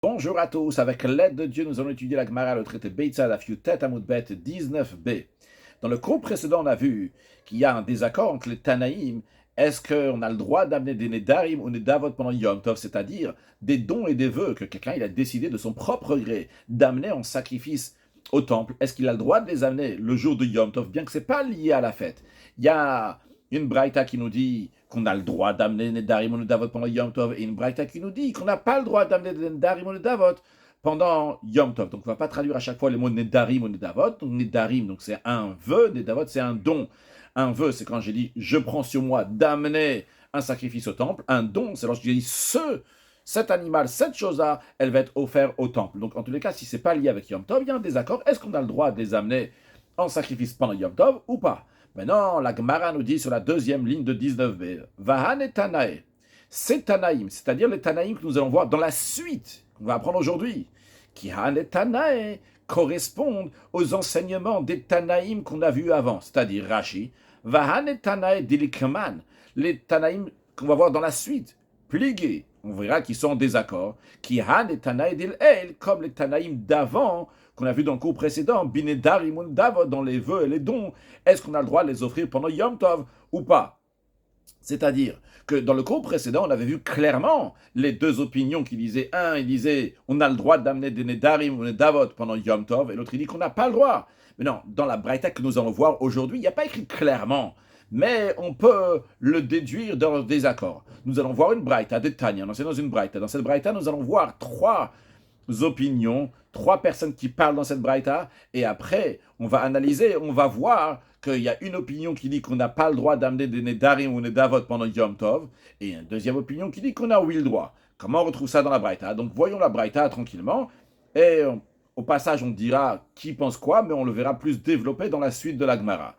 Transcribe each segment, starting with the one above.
Bonjour à tous, avec l'aide de Dieu, nous allons étudier la Gemara, le traité Beitzad, la Fiutet Amoudbet 19b. Dans le cours précédent, on a vu qu'il y a un désaccord entre les Tanaïm. Est-ce qu'on a le droit d'amener des Nedarim ou Nedavot pendant Yom Tov, c'est-à-dire des dons et des vœux que quelqu'un il a décidé de son propre gré d'amener en sacrifice au temple? Est-ce qu'il a le droit de les amener le jour de Yom Tov, bien que ce n'est pas lié à la fête? Il y a une braïta qui nous dit qu'on a le droit d'amener Nedarim ou Nedavot pendant Yom Tov, et une braïta qui nous dit qu'on n'a pas le droit d'amener des Nedarim ou Nedavot pendant Yom Tov. Donc on ne va pas traduire à chaque fois les mots Nedarim ou Nedavot. Donc Nedarim, donc c'est un vœu, Nedavot c'est un don. Un vœu, c'est quand j'ai dit je prends sur moi d'amener un sacrifice au temple. Un don, c'est lorsque j'ai dit cet animal, cette chose-là, elle va être offerte au temple. Donc en tous les cas, si ce n'est pas lié avec Yom Tov, il y a un désaccord. Est-ce qu'on a le droit de les amener en sacrifice pendant Yom Tov ou pas? Maintenant, la Gemara nous dit sur la deuxième ligne de 19b, Vahan et Tanae, c'est Tanaïm, c'est-à-dire les Tanaïm que nous allons voir dans la suite, qu'on va apprendre aujourd'hui, qui Han et Tanae correspondent aux enseignements des Tanaïm qu'on a vus avant, c'est-à-dire Rashi, Vahan et Tanae Dilikman, les Tanaïm qu'on va voir dans la suite, pligués, on verra qu'ils sont en désaccord, qui Han et Tanae Dil-El, comme les Tanaïm d'avant, qu'on a vu dans le cours précédent, Binedarimun Davod, dans les vœux et les dons, est-ce qu'on a le droit de les offrir pendant Yom Tov ou pas? C'est-à-dire que dans le cours précédent, on avait vu clairement les deux opinions qui disaient, un, il disait, on a le droit d'amener des Nedarim ou des Davot pendant Yom Tov, et l'autre, il dit qu'on n'a pas le droit. Mais non, dans la Braïta que nous allons voir aujourd'hui, il n'y a pas écrit clairement, mais on peut le déduire dans le désaccord. Nous allons voir une Braïta de Tanya, on est dans une Braïta. Dans cette Braïta, nous allons voir trois opinions, trois personnes qui parlent dans cette braïta, et après, on va analyser, on va voir qu'il y a une opinion qui dit qu'on n'a pas le droit d'amener des Nedarim ou Nedavot pendant Yom Tov, et une deuxième opinion qui dit qu'on a oui le droit. Comment on retrouve ça dans la braïta? Donc voyons la braïta tranquillement, et au passage, on dira qui pense quoi, mais on le verra plus développé dans la suite de la Gemara.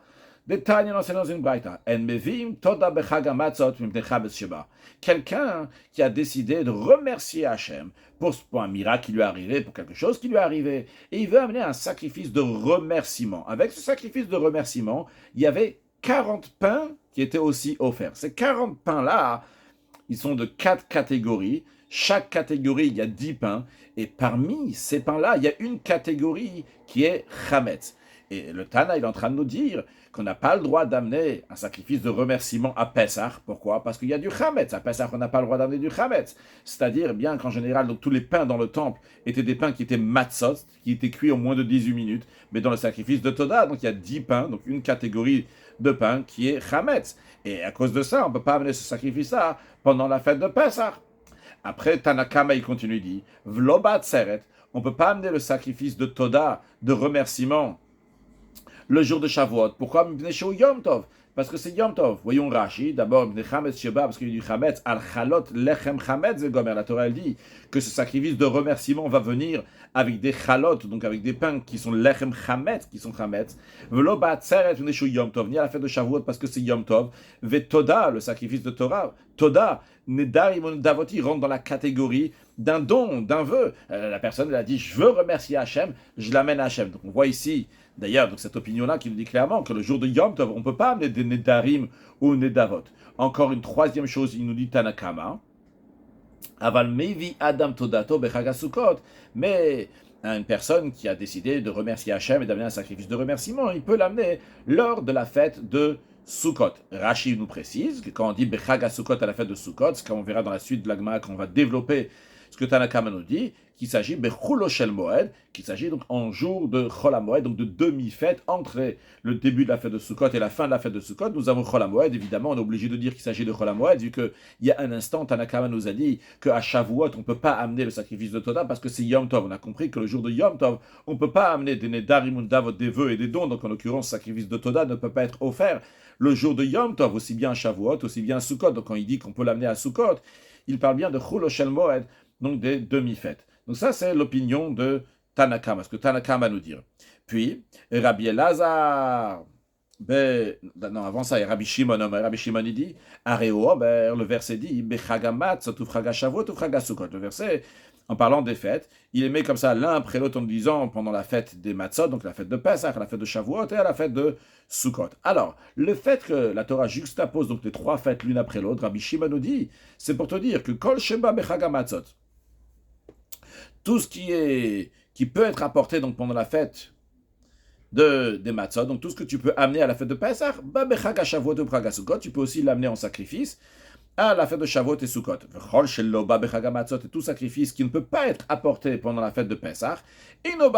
Quelqu'un qui a décidé de remercier Hachem pour un miracle qui lui est arrivé, pour quelque chose qui lui est arrivé, et il veut amener un sacrifice de remerciement. Avec ce sacrifice de remerciement, il y avait 40 pains qui étaient aussi offerts. Ces 40 pains-là, ils sont de 4 catégories. Chaque catégorie, il y a 10 pains. Et parmi ces pains-là, il y a une catégorie qui est Chametz. Et le Tana, il est en train de nous dire qu'on n'a pas le droit d'amener un sacrifice de remerciement à Pessah. Pourquoi? Parce qu'il y a du Chametz. À Pessah, on n'a pas le droit d'amener du Chametz. C'est-à-dire bien qu'en général, donc, tous les pains dans le temple étaient des pains qui étaient matzot, qui étaient cuits en moins de 18 minutes. Mais dans le sacrifice de Toda, donc il y a 10 pains, donc une catégorie de pain qui est Chametz. Et à cause de ça, on ne peut pas amener ce sacrifice-là pendant la fête de Pessah. Après, Tanakama, il continue, il dit, Vlobat Seret, on ne peut pas amener le sacrifice de Toda, de remerciement, le jour de Shavuot. Pourquoi Yom Tov? Parce que c'est Yom Tov. Voyons Rashi, d'abord, parce qu'il y a du Chametz, al Chalot, Lechem Chametz, la Torah elle dit que ce sacrifice de remerciement va venir avec des Chalot, donc avec des pains qui sont Lechem Chametz, qui sont Chametz. Velo Ba'atzeret, Yom Tov, ni à la fête de Shavuot parce que c'est Yom Tov. Toda, le sacrifice de Torah, Toda, Nedarim Davoti rentre dans la catégorie d'un don, d'un vœu. La personne elle a dit, je veux remercier Hachem, je l'amène à Hachem. Donc on voit ici, d'ailleurs, donc cette opinion-là qui nous dit clairement que le jour de Yom Tov, on ne peut pas amener des Nedarim ou Nedavot. Encore une troisième chose, il nous dit Tanakama, Aval Mevi Adam Todato Bechagasukot, mais une personne qui a décidé de remercier Hachem et d'amener un sacrifice de remerciement, il peut l'amener lors de la fête de Sukkot. Rashi nous précise que quand on dit Bechag Sukkot à la fête de Sukkot, c'est comme on verra dans la suite de la Gemara qu'on va développer ce que Tanakama nous dit, qu'il s'agit Bechulo Shel Moed, qu'il s'agit donc en jour de Chol HaMoed, donc de demi-fête, entre le début de la fête de Sukkot et la fin de la fête de Sukkot. Nous avons Chol HaMoed, évidemment, on est obligé de dire qu'il s'agit de Chol HaMoed, vu qu'il y a un instant, Tanakama nous a dit qu'à Shavuot, on ne peut pas amener le sacrifice de Toda parce que c'est Yom Tov. On a compris que le jour de Yom Tov, on ne peut pas amener des Nedarim ou Davot, des vœux et des dons, donc en l'occurrence, le sacrifice de Toda ne peut pas être offert le jour de Yom Tov, aussi bien à Shavuot, aussi bien à Sukkot. Donc quand il dit qu'on peut l'amener à Sukkot, il parle bien de Chul Shel Moed, donc des demi-fêtes. Donc ça, c'est l'opinion de Tanakama, ce que Tanakama nous dit. Puis, Rabbi Elazar, non, avant ça, il y a Rabbi Shimon, Rabbi Shimon, il dit, Areo, le verset dit, Bechagamat, Tufraga Shavuot, Tufraga Sukkot. Le verset, en parlant des fêtes, il les met comme ça l'un après l'autre en disant pendant la fête des Matzot, donc la fête de Pesach, la fête de Shavuot et à la fête de Sukkot. Alors, le fait que la Torah juxtapose donc les trois fêtes l'une après l'autre, Rabbi Shimon nous dit, c'est pour te dire que Kol Sheba Bechagamatzot, Tout ce qui peut être apporté donc pendant la fête des matzot, donc tout ce que tu peux amener à la fête de Pessah, tu peux aussi l'amener en sacrifice à la fête de Shavuot et Sukkot. Et tout sacrifice qui ne peut pas être apporté pendant la fête de Pessah, ne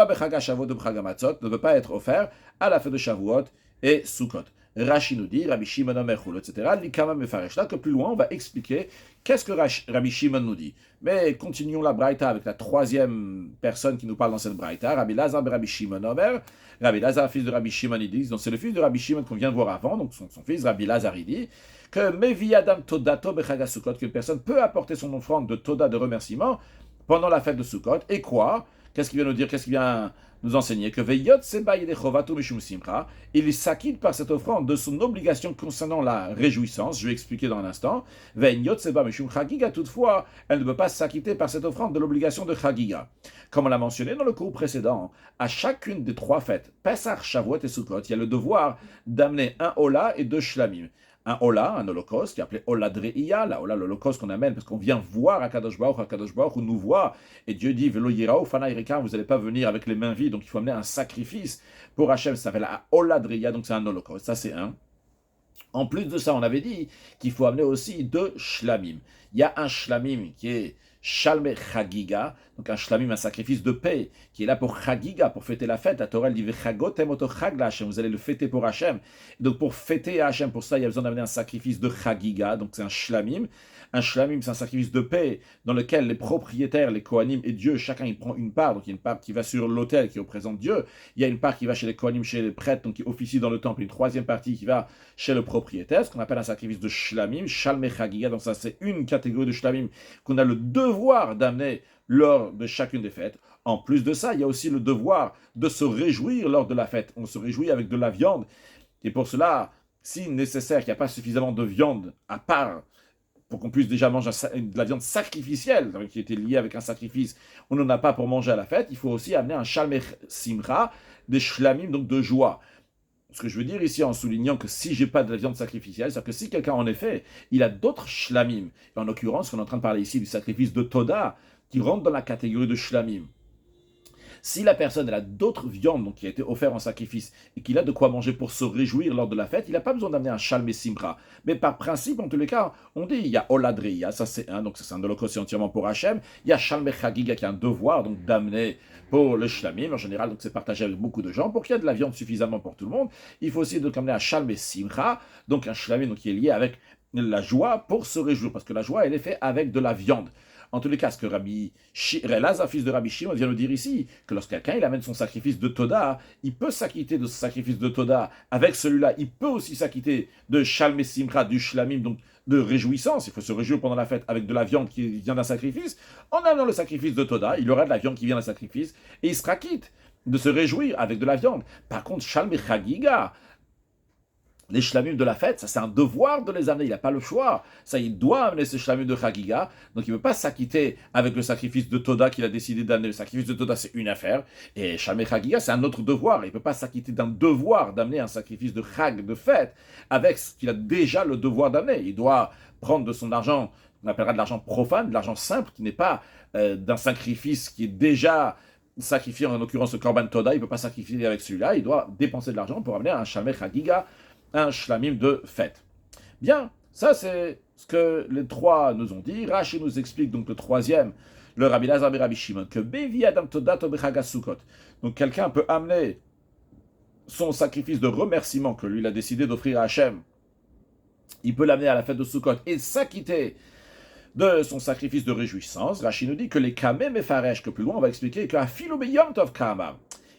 peut pas être offert à la fête de Shavuot et Sukkot. Rashi nous dit, Rabbi Shimon Omer Chulot, etc. Likama Mefaresh. Là, que plus loin, on va expliquer qu'est-ce que Rabbi Shimon nous dit. Mais continuons la Braïta avec la troisième personne qui nous parle dans cette Braïta, Rabbi Lazar ben Rabbi Shimon Omer. Rabbi Lazar, fils de Rabbi Shimon, il dit, donc c'est le fils de Rabbi Shimon qu'on vient de voir avant, donc son fils, Rabbi Lazar, il dit, que Mevi Adam Todato Bechaga Sukkot, qu'une personne peut apporter son offrande de Toda, de remerciement, pendant la fête de Sukkot. Et quoi? Qu'est-ce qu'il vient nous dire? Qu'est-ce qu'il vient nous enseigner? Que Veyot Seba Yedechovato Mishum Simcha, il s'acquitte par cette offrande de son obligation concernant la réjouissance. Je vais expliquer dans un instant. Veyot Seba Mishum Chagiga, toutefois, elle ne peut pas s'acquitter par cette offrande de l'obligation de Chagiga. Comme on l'a mentionné dans le cours précédent, à chacune des trois fêtes, Pesach, Shavuot et Sukkot, il y a le devoir d'amener un Ola et deux Shlamim. Un Ola, un holocauste, qui est appelé Ola Dreiya, la Ola, l'holocauste qu'on amène, parce qu'on vient voir Akadosh Baruch Hu nous voit, et Dieu dit, Velo Yirao, Fana Irika, vous n'allez pas venir avec les mains vides, donc il faut amener un sacrifice pour Hachem, ça s'appelle la Ola Dreiya, donc c'est un holocauste, ça c'est un. En plus de ça, on avait dit qu'il faut amener aussi deux shlamim. Il y a un shlamim qui est Shalme Chagiga, donc un shlamim, un sacrifice de paix, qui est là pour Chagiga, pour fêter la fête. La Torah dit Vechagotem oto chag la Hashem, vous allez le fêter pour Hashem. Donc pour fêter Hashem, pour ça, il y a besoin d'amener un sacrifice de Chagiga, donc c'est un shlamim. Un shlamim, c'est un sacrifice de paix dans lequel les propriétaires, les Kohanim et Dieu, chacun il prend une part. Donc il y a une part qui va sur l'autel qui représente Dieu. Il y a une part qui va chez les Kohanim, chez les prêtres, donc qui officient dans le temple. Une troisième partie qui va chez le propriétaire, ce qu'on appelle un sacrifice de shlamim, shalme chagiga. Donc ça c'est une catégorie de shlamim qu'on a le devoir d'amener lors de chacune des fêtes. En plus de ça, il y a aussi le devoir de se réjouir lors de la fête. On se réjouit avec de la viande. Et pour cela, si nécessaire qu'il n'y a pas suffisamment de viande à part pour qu'on puisse déjà manger de la viande sacrificielle, qui était liée avec un sacrifice, on n'en a pas pour manger à la fête, il faut aussi amener un shalmech simcha, des shlamim, donc de joie. Ce que je veux dire ici en soulignant que si j'ai pas de la viande sacrificielle, c'est-à-dire que si quelqu'un en effet, il a d'autres shlamim, et en l'occurrence, on est en train de parler ici du sacrifice de Toda, qui rentre dans la catégorie de shlamim. Si la personne elle a d'autres viandes donc, qui a été offertes en sacrifice et qu'il a de quoi manger pour se réjouir lors de la fête, il n'a pas besoin d'amener un shalmé simcha. Mais par principe, en tous les cas, on dit il y a oladriya, ça c'est un, donc c'est un holocauste entièrement pour Hachem. Il y a shalmé chagiga qui a un devoir donc d'amener pour le shlamim. En général, donc c'est partagé avec beaucoup de gens. Pour qu'il y ait de la viande suffisamment pour tout le monde, il faut aussi donc amener un shalmé simcha, donc un shlamim donc, qui est lié avec la joie pour se réjouir, parce que la joie elle est faite avec de la viande. En tous les cas, ce que Rabbi Lazar, fils de Rabbi Shimon, vient nous dire ici, que lorsque quelqu'un il amène son sacrifice de Toda, il peut s'acquitter de ce sacrifice de Toda. Avec celui-là, il peut aussi s'acquitter de Shalmé Simcha, du Shlamim, donc de réjouissance. Il faut se réjouir pendant la fête avec de la viande qui vient d'un sacrifice. En amenant le sacrifice de Toda, il aura de la viande qui vient d'un sacrifice et il sera quitte de se réjouir avec de la viande. Par contre, Shalmé Chagiga, les shlamim de la fête, ça c'est un devoir de les amener, il n'a pas le choix. Ça, il doit amener ces shlamim de Chagiga, donc il ne peut pas s'acquitter avec le sacrifice de Toda qu'il a décidé d'amener. Le sacrifice de Toda, c'est une affaire, et Shalmei Chagiga, c'est un autre devoir. Il ne peut pas s'acquitter d'un devoir d'amener un sacrifice de Chag, de fête, avec ce qu'il a déjà le devoir d'amener. Il doit prendre de son argent, on appellera de l'argent profane, de l'argent simple, qui n'est pas d'un sacrifice qui est déjà sacrifié, en l'occurrence le Korban Toda, il ne peut pas sacrifier avec celui-là, il doit dépenser de l'argent pour amener un Shalmei Chagiga, un shlamim de fête. Bien, ça c'est ce que les trois nous ont dit. Rashi nous explique donc le troisième, le Rabbi Lazar ben Rabbi Shimon, que Bevi Adam Todato Bechaga Sukkot. Donc quelqu'un peut amener son sacrifice de remerciement que lui il a décidé d'offrir à Hachem. Il peut l'amener à la fête de Sukkot et s'acquitter de son sacrifice de réjouissance. Rashi nous dit que les Kamem et Faresh, que plus loin on va expliquer que Afilo Beyom Tov Kama.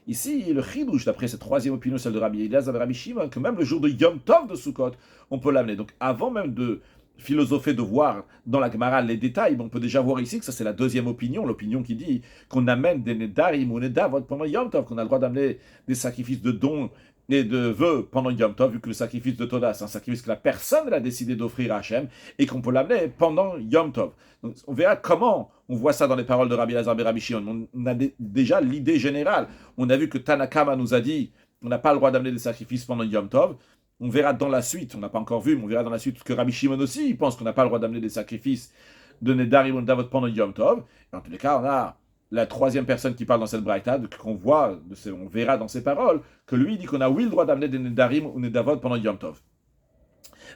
Ici, le chidouche, d'après cette troisième opinion, celle de Rabbi Elazar et Rabbi Shimon, que même le jour de Yom Tov de Sukkot, on peut l'amener. Donc, avant même de philosopher, de voir dans la Gemara les détails, on peut déjà voir ici que ça c'est la deuxième opinion, l'opinion qui dit qu'on amène des nedarim ou nedavot pendant Yom Tov, qu'on a le droit d'amener des sacrifices de dons et de vœux pendant Yom Tov, vu que le sacrifice de Toda, c'est un sacrifice que la personne a décidé d'offrir à Hachem, et qu'on peut l'amener pendant Yom Tov. Donc, on verra comment on voit ça dans les paroles de Rabbi Lazar et Rabbi Shimon. On a déjà l'idée générale. On a vu que Tanakama nous a dit qu'on n'a pas le droit d'amener des sacrifices pendant Yom Tov. On verra dans la suite, on n'a pas encore vu, mais on verra dans la suite que Rabbi Shimon aussi, il pense qu'on n'a pas le droit d'amener des sacrifices de Nedarim ou Nedavot pendant Yom Tov. Et en tous les cas, on a la troisième personne qui parle dans cette braïta, on verra dans ses paroles, que lui dit qu'on a oui le droit d'amener des nedarim ou nedavot pendant Yom Tov.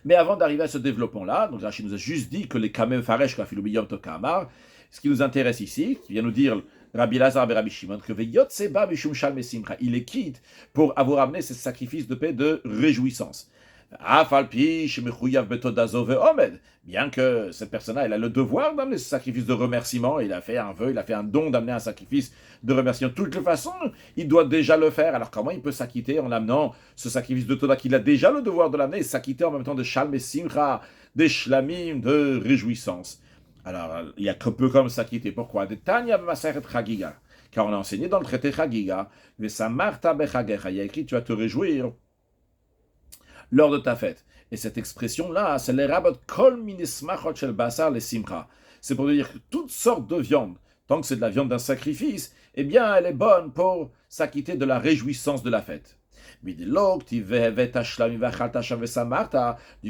Mais avant d'arriver à ce développement-là, donc Rachid nous a juste dit que les kamem faresh kafilu Yom Tov kamar, ce qui nous intéresse ici, qui vient nous dire Rabbi Lazar et Rabbi Shimon, que Veyot Seba Mishum Shal Mesimcha, il est quitte pour avoir amené ce sacrifice de paix de réjouissance. Bien que cette personne-là, elle a le devoir d'amener ce sacrifice de remerciement, il a fait un vœu, il a fait un don d'amener un sacrifice de remerciement. De toute façon, il doit déjà le faire. Alors comment il peut s'acquitter en amenant ce sacrifice de Toda qu'il a déjà le devoir de l'amener et s'acquitter en même temps de Shalom et Simcha, des shlamim, de réjouissance? Alors, il y a que peu comme s'acquitter. Pourquoi? Car on a enseigné dans le traité Chagiga, il y a écrit, tu vas te réjouir lors de ta fête. Et cette expression-là, c'est les rabot kol minismachot shel basar les simcha. C'est pour dire que toutes sortes de viande, tant que c'est de la viande d'un sacrifice, eh bien, elle est bonne pour s'acquitter de la réjouissance de la fête. Du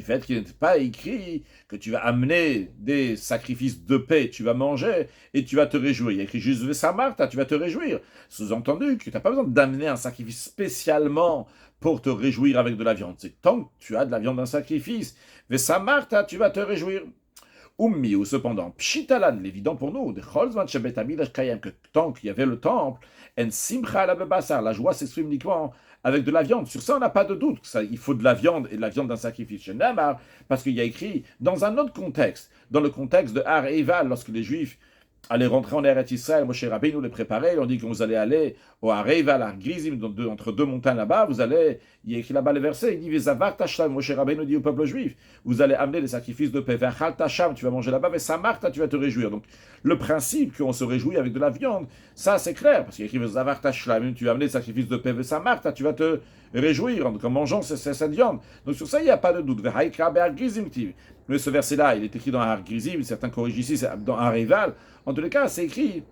fait qu'il n'est pas écrit que tu vas amener des sacrifices de paix, tu vas manger et tu vas te réjouir. Il y a écrit juste Vesamarta, tu vas te réjouir. Sous-entendu que tu n'as pas besoin d'amener un sacrifice spécialement pour te réjouir avec de la viande. C'est tant que tu as de la viande d'un sacrifice, Vesamarta, tu vas te réjouir. Ou cependant, Pshitalan, l'évident pour nous, que tant qu'il y avait le temple, la joie s'exprime uniquement avec de la viande. Sur ça, on n'a pas de doute. Il faut de la viande et de la viande d'un sacrifice. Parce qu'il y a écrit dans un autre contexte, dans le contexte de Har Eival, lorsque les Juifs allaient rentrer en Eretz Israël, Moshe Rabbeinu les préparait, on dit que vous allez aller au Har Eival, Har Grizim, entre deux montagnes là-bas, il y a écrit là-bas le verset, il dit Vezavar Tashlam, Moshe Rabbeinu dit au peuple juif, vous allez amener des sacrifices de paix, Vechal Tasham, tu vas manger là-bas, Vesamarta, tu vas te réjouir. Donc, le principe qu'on se réjouit avec de la viande, ça c'est clair, parce qu'il y a écrit Vezavar Tashlam, tu vas amener des sacrifices de paix, Vesamarta, tu vas te réjouir, donc en mangeant cette viande. Donc sur ça, il n'y a pas de doute. Mais ce verset-là, il est écrit dans Har Grizim, certains corrigent ici, c'est dans Har Eival. En tous les cas, c'est écrit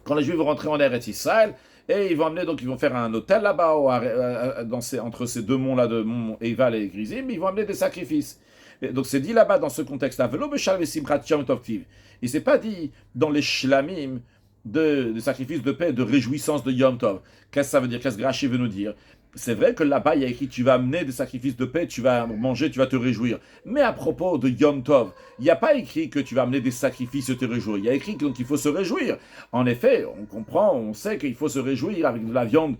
quand les Juifs vont rentrer en Eretz Israël, et ils vont faire un hôtel là-bas, entre ces deux monts-là, de mont Eival et Grizim, ils vont amener des sacrifices. Et donc c'est dit là-bas dans ce contexte-là, il s'est pas dit dans les shlamim de sacrifices de paix, de réjouissance de Yom Tov. Qu'est-ce que ça veut dire? Qu'est-ce que Rashi veut nous dire? C'est vrai que là-bas, il y a écrit, tu vas amener des sacrifices de paix, tu vas manger, tu vas te réjouir. Mais à propos de Yom Tov, il n'y a pas écrit que tu vas amener des sacrifices et te réjouir. Il y a écrit qu'il faut se réjouir. En effet, on comprend, on sait qu'il faut se réjouir avec de la viande.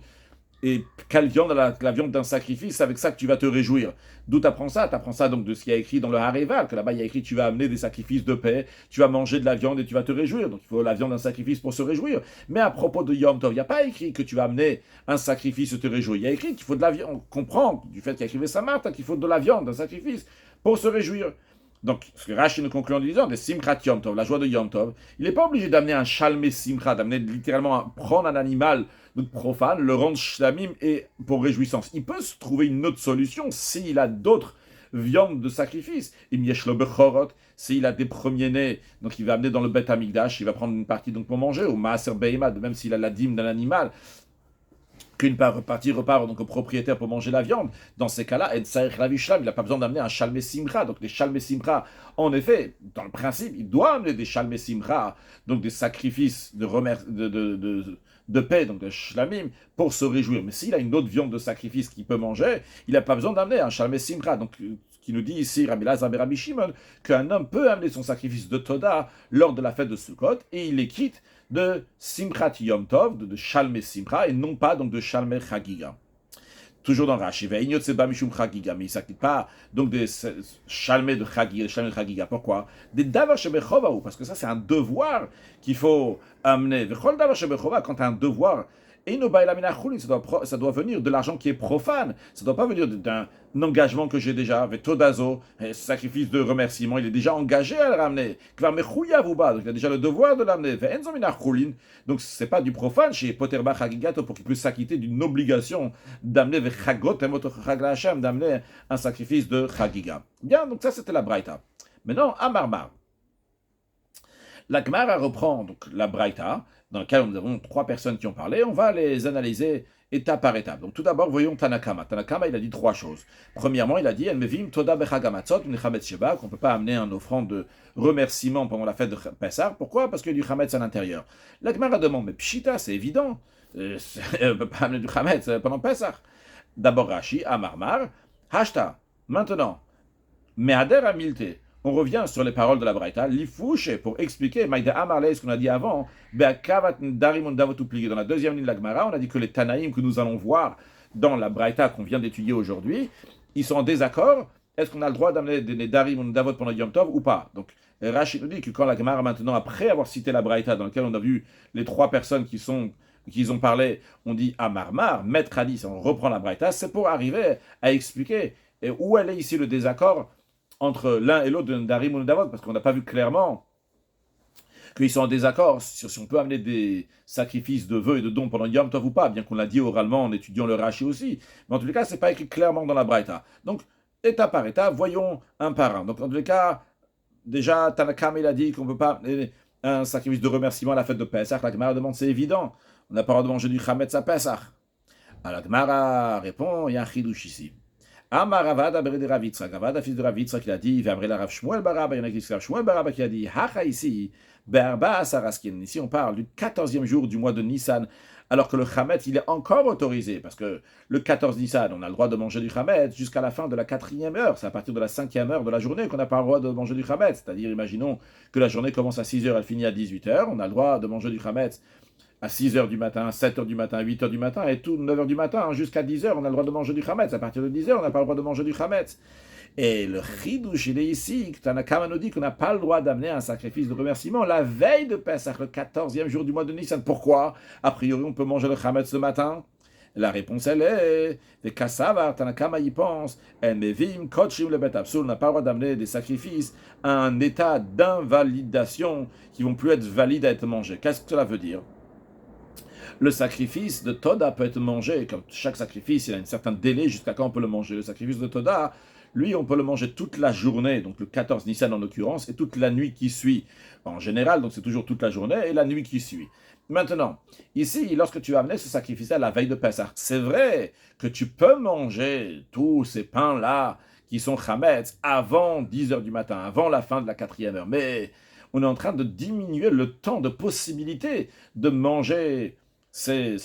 Et quelle viande? La viande d'un sacrifice, c'est avec ça que tu vas te réjouir. D'où tu apprends ça? Tu apprends ça donc de ce qui a écrit dans le Har Eival, que là-bas il y a écrit tu vas amener des sacrifices de paix, tu vas manger de la viande et tu vas te réjouir. Donc il faut la viande d'un sacrifice pour se réjouir. Mais à propos de Yom Tov, il n'y a pas écrit que tu vas amener un sacrifice et te réjouir. Il y a écrit qu'il faut de la viande. On comprend du fait qu'il y a écrit Samarta qu'il faut de la viande, d'un sacrifice pour se réjouir. Donc, ce que Rashi nous conclut en disant, des Simchat Yom Tov, la joie de Yom Tov, il n'est pas obligé d'amener un Shalmei Simcha, d'amener littéralement prendre un animal profane, le rendre shlamim et pour réjouissance. Il peut se trouver une autre solution s'il a d'autres viandes de sacrifice. S'il a des premiers-nés, donc il va amener dans le Bet Hamikdash, il va prendre une partie donc pour manger, ou Maaser Behema, même s'il a la dîme d'un animal, qu'une partie repart donc au propriétaire pour manger la viande. Dans ces cas-là, il n'a pas besoin d'amener un Shalmei Simcha. Donc les Shalmei Simcha, en effet, dans le principe, il doit amener des Shalmei Simcha, donc des sacrifices de paix, donc de shlamim, pour se réjouir. Mais s'il a une autre viande de sacrifice qu'il peut manger, il n'a pas besoin d'amener un Shalmei Simcha. Donc, ce qui nous dit ici, Rabbi Lazar et Rabbi Shimon, qu'un homme peut amener son sacrifice de Toda lors de la fête de Sukkot, et il est quitte de Simchat Yom Tov, de Shalmei Simcha, et non pas donc de Shalmei Chagiga. Toujours dans Rashi, mais il ne s'acquitte pas donc des Shalmei de Chagiga. Pourquoi? Des Davar Shebechovahu, parce que ça c'est un devoir qu'il faut amener. Vechol Davar Shebechova, quand tu as un devoir, ça doit venir de l'argent qui est profane. Ça ne doit pas venir d'un engagement que j'ai déjà, avec Todazo, sacrifice de remerciement, il est déjà engagé à le ramener. Donc il a déjà le devoir de l'amener. Donc ce n'est pas du profane chez Poterbach Hagigato pour qu'il puisse s'acquitter d'une obligation d'amener d'amener un sacrifice de Chagiga. Bien, donc ça c'était la Braïta. Maintenant, Amarmar. La Gemara reprend donc la Braïta dans lequel nous avons 3 personnes qui ont parlé. On va les analyser étape par étape. Donc tout d'abord, voyons Tanakama. Tanakama, il a dit 3 choses. Premièrement, il a dit Mevim Toda Bechagamatzot, une Chametz Sheba, qu'on ne peut pas amener un offrande de remerciement pendant la fête de Pessah. Pourquoi? Parce qu'il y a du Chametz à l'intérieur. La Gemara demande, mais Pshita, c'est évident. On ne peut pas amener du Chametz pendant Pessah. D'abord Rashi, Amarmar, Hashta. Maintenant, Mehader Amilte. On revient sur les paroles de la Braïta, l'ifouche, pour expliquer, Maïda Amarle, ce qu'on a dit avant, Be'akavat Darimon Davotupli. Dans la deuxième ligne de la Gemara, on a dit que les Tanaïm que nous allons voir dans la Braïta qu'on vient d'étudier aujourd'hui, ils sont en désaccord. Est-ce qu'on a le droit d'amener des Darimon Davot pendant Yom Tov ou pas? Donc, Rachid nous dit que quand la Gemara, maintenant, après avoir cité la Braïta, dans laquelle on a vu les 3 personnes qui ont parlé, on dit Amarmar, Maître Hadith, on reprend la Braïta, c'est pour arriver à expliquer où elle est ici le désaccord entre l'un et l'autre de Darim ou Davot, parce qu'on n'a pas vu clairement qu'ils sont en désaccord sur si on peut amener des sacrifices de vœux et de dons pendant Yom Tov ou pas, bien qu'on l'a dit oralement en étudiant le Rashi aussi. Mais en tous les cas, ce n'est pas écrit clairement dans la Braïta. Donc, étape par étape, voyons un par un. Donc, en tous les cas, déjà, Tanakam, il a dit qu'on ne peut pas amener un sacrifice de remerciement à la fête de Pessah. La Gemara demande, c'est évident. On n'a pas le droit de manger du Chametz à Pessah. Alors, la Gemara répond, il y a un chidouche ici. Amar Ravada de Ravitra, Ravada fils de Ravitra qui a dit, Vamrela Rav Shmuel Baraba, il y en a qui disent Rav Shmuel Baraba qui a dit, Hacha ici, Berba Saraskin. Ici on parle du 14e jour du mois de Nissan, alors que le Chametz il est encore autorisé, parce que le 14 Nissan, on a le droit de manger du Chametz jusqu'à la fin de la 4e heure, c'est à partir de la 5e heure de la journée qu'on n'a pas le droit de manger du Chametz, c'est-à-dire imaginons que la journée commence à 6 heures, elle finit à 18 heures, on a le droit de manger du Chametz à 6 heures du matin, 7 heures du matin, 8 heures du matin, et tout 9 heures du matin, jusqu'à 10 heures, on a le droit de manger du Chametz. À partir de 10 heures, on n'a pas le droit de manger du Chametz. Et le chidouche, il est ici, que Tanakama nous dit qu'on n'a pas le droit d'amener un sacrifice de remerciement la veille de Pessah, le 14e jour du mois de Nissan. Pourquoi? A priori, on peut manger le Chametz ce matin. La réponse, elle est, les Kassavar, Tanakama y pense, Mevim, Kotchim le Bet Absol, n'a pas le droit d'amener des sacrifices à un état d'invalidation qui vont plus être valides à être mangés. Qu'est-ce que cela veut dire? Le sacrifice de Toda peut être mangé, comme chaque sacrifice, il a un certain délai jusqu'à quand on peut le manger. Le sacrifice de Toda, lui, on peut le manger toute la journée, donc le 14 Nissan en l'occurrence, et toute la nuit qui suit. En général, donc c'est toujours toute la journée et la nuit qui suit. Maintenant, ici, lorsque tu as amené ce sacrifice à la veille de Pessah, c'est vrai que tu peux manger tous ces pains-là qui sont chametz avant 10 heures du matin, avant la fin de la 4e heure, mais on est en train de diminuer le temps de possibilité de manger ces